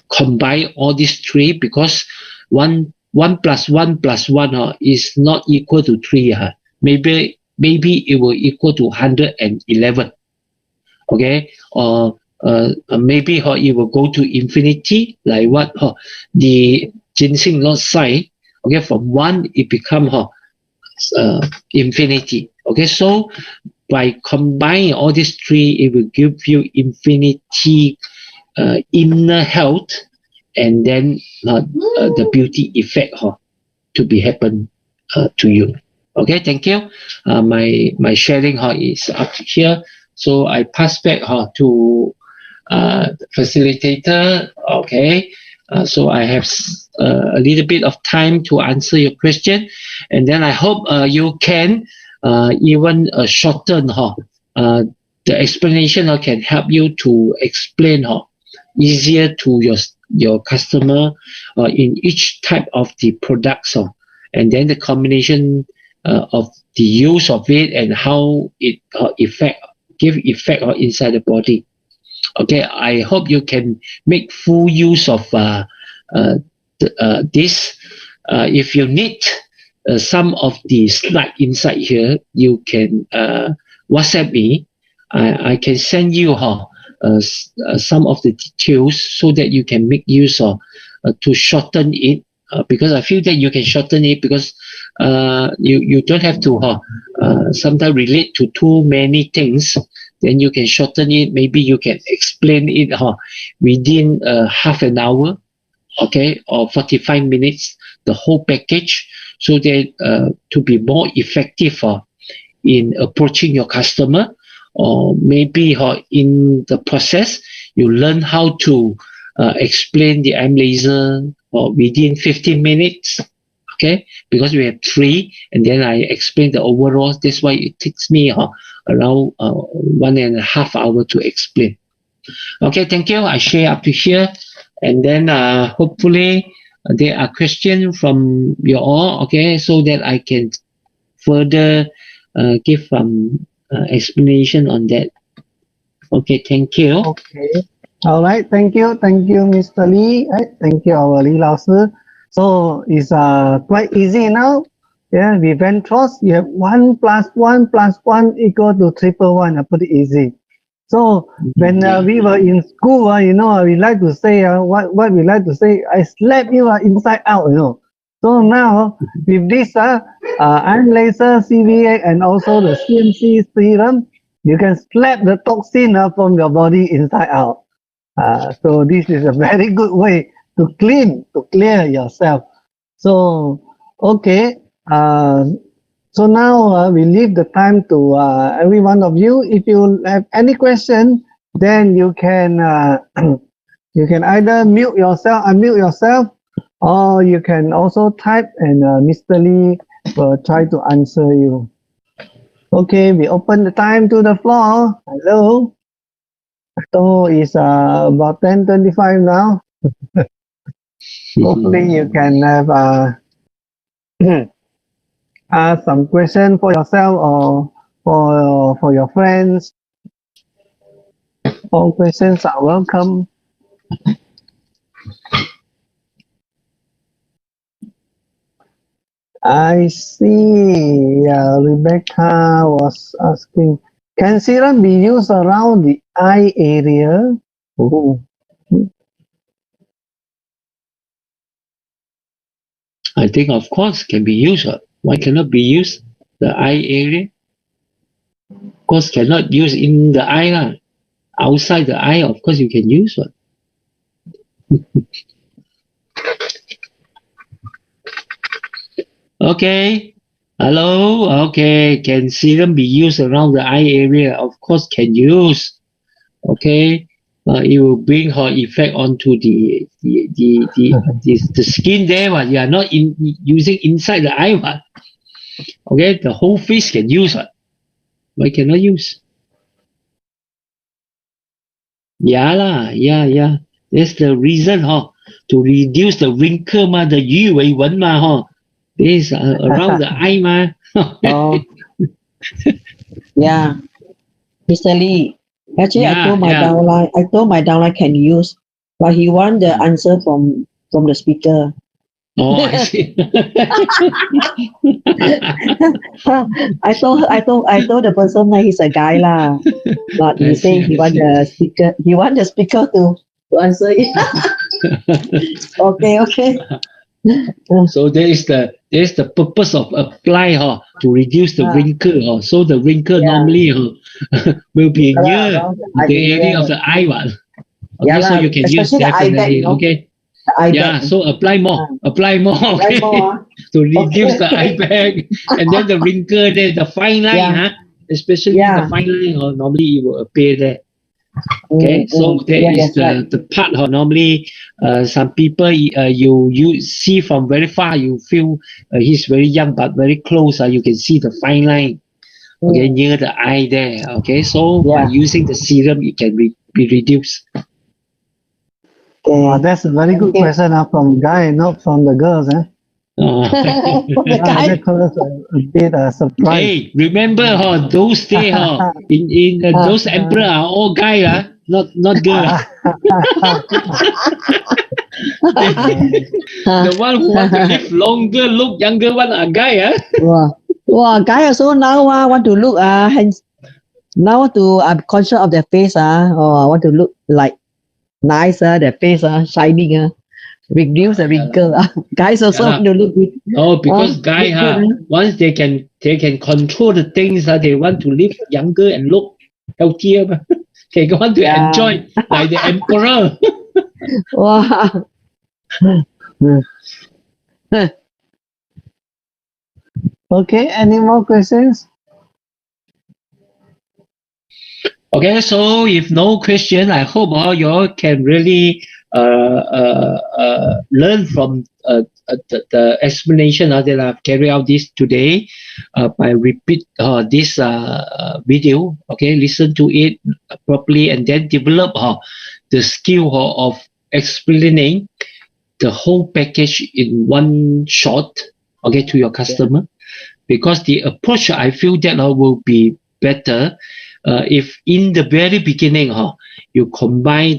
combine all these three, because 1 plus 1 plus 1 is not equal to 3. Maybe it will equal to 111. Okay, or maybe it will go to infinity, like what the Ginseng Lord say. Okay, from 1 it become infinity. Okay, so by combining all these three, it will give you infinity inner health, and then the beauty effect to be happen to you. Okay, thank you. My sharing is up here, so I pass back to the facilitator. Okay, so I have a little bit of time to answer your question, and then I hope you can even shorten the explanation can help you to explain easier to your customer in each type of the products, and then the combination of the use of it and how it give effect inside the body. Okay, I hope you can make full use of this. If you need some of the slide inside here, you can WhatsApp me. I can send you some of the details so that you can make use of to shorten it. because I feel that you can shorten it because you don't have to sometimes relate to too many things. Then you can shorten it. Maybe you can explain it within half an hour, okay, or 45 minutes, the whole package, so that to be more effective in approaching your customer, or maybe in the process you learn how to explain the M laser within 15 minutes, okay, because we have three, and then I explain the overall. That's why it takes me around 1.5 hours to explain. Okay, thank you. I share up to here, and then hopefully there are questions from you all, okay, so that I can further give some explanation on that. Okay, thank you. Okay. All right. Thank you. Thank you, Mr. Lee. Thank you, our Lee Lao Sư. So it's quite easy now. Yeah, we went across. You have 1 + 1 + 1 equal to 111. Pretty easy. So when we were in school, we like to say what we like to say. I slap you inside out. So now with this iron laser, CV8, and also the CMC serum, you can slap the toxin from your body inside out. So this is a very good way to clear yourself. So okay. So now we leave the time to every one of you. If you have any question, then you can you can either unmute yourself, or you can also type, and Mr. Lee will try to answer you. Okay, we open the time to the floor. Hello. So it's about 10:25 now. Hopefully you can have ask some question for yourself or for your friends. All questions are welcome. I see. Rebecca was asking, can serum be used around the eye area? Oh. I think of course can be used. Why cannot be used? The eye area? Of course cannot use in the eye lah. Outside the eye, of course you can use it. Okay. Hello. Okay. Can serum be used around the eye area? Of course can use. Okay. It will bring effect onto the skin there, but you are not using inside the eye. But okay, the whole face can use. Why cannot use? Yeah lah, yeah. That's the reason to reduce the wrinkle the 鱼尾纹this around the eye Oh. Yeah. Mr. Lee, actually I told my downline can use, but he want the answer from the speaker. Oh, I see. I told the person that he's a guy lah, but he say he want the speaker to answer it. Okay. So there is the purpose of apply to reduce the wrinkle so the wrinkle normally will be near the area of the eye one. Okay, so you can use definitely. Okay. So apply more. Okay, to reduce the eye bag, and then the wrinkle there, the fine line, especially the fine line normally it will appear there. Okay, so there is the part normally some people you see from very far, you feel he's very young, but very close you can see the fine line near the eye there. Okay, so by using the serum it can be reduced. That's a very good question from guy, not from the girls. That caused a bit surprise. Hey, remember those days in those emperor are all guy not girl. The one who want to live longer, look younger one are guy. Wow, guy also now want to look now to I'm conscious of their face I want to look like nice their face shining reduce the wrinkle. Guys also Yeah. want to look good. Oh, because guy look good, once they can control the things, they want to live younger and look healthier. They want to Yeah. enjoy like the emperor. Wow. Okay, any more questions? Okay, so if no question, I hope all you all can really learn from the explanation that I've carried out this today. I repeat this video. Okay, listen to it properly and then develop the skill of explaining the whole package in one shot. Okay, to your customer, because the approach I feel that will be better if in the very beginning you combine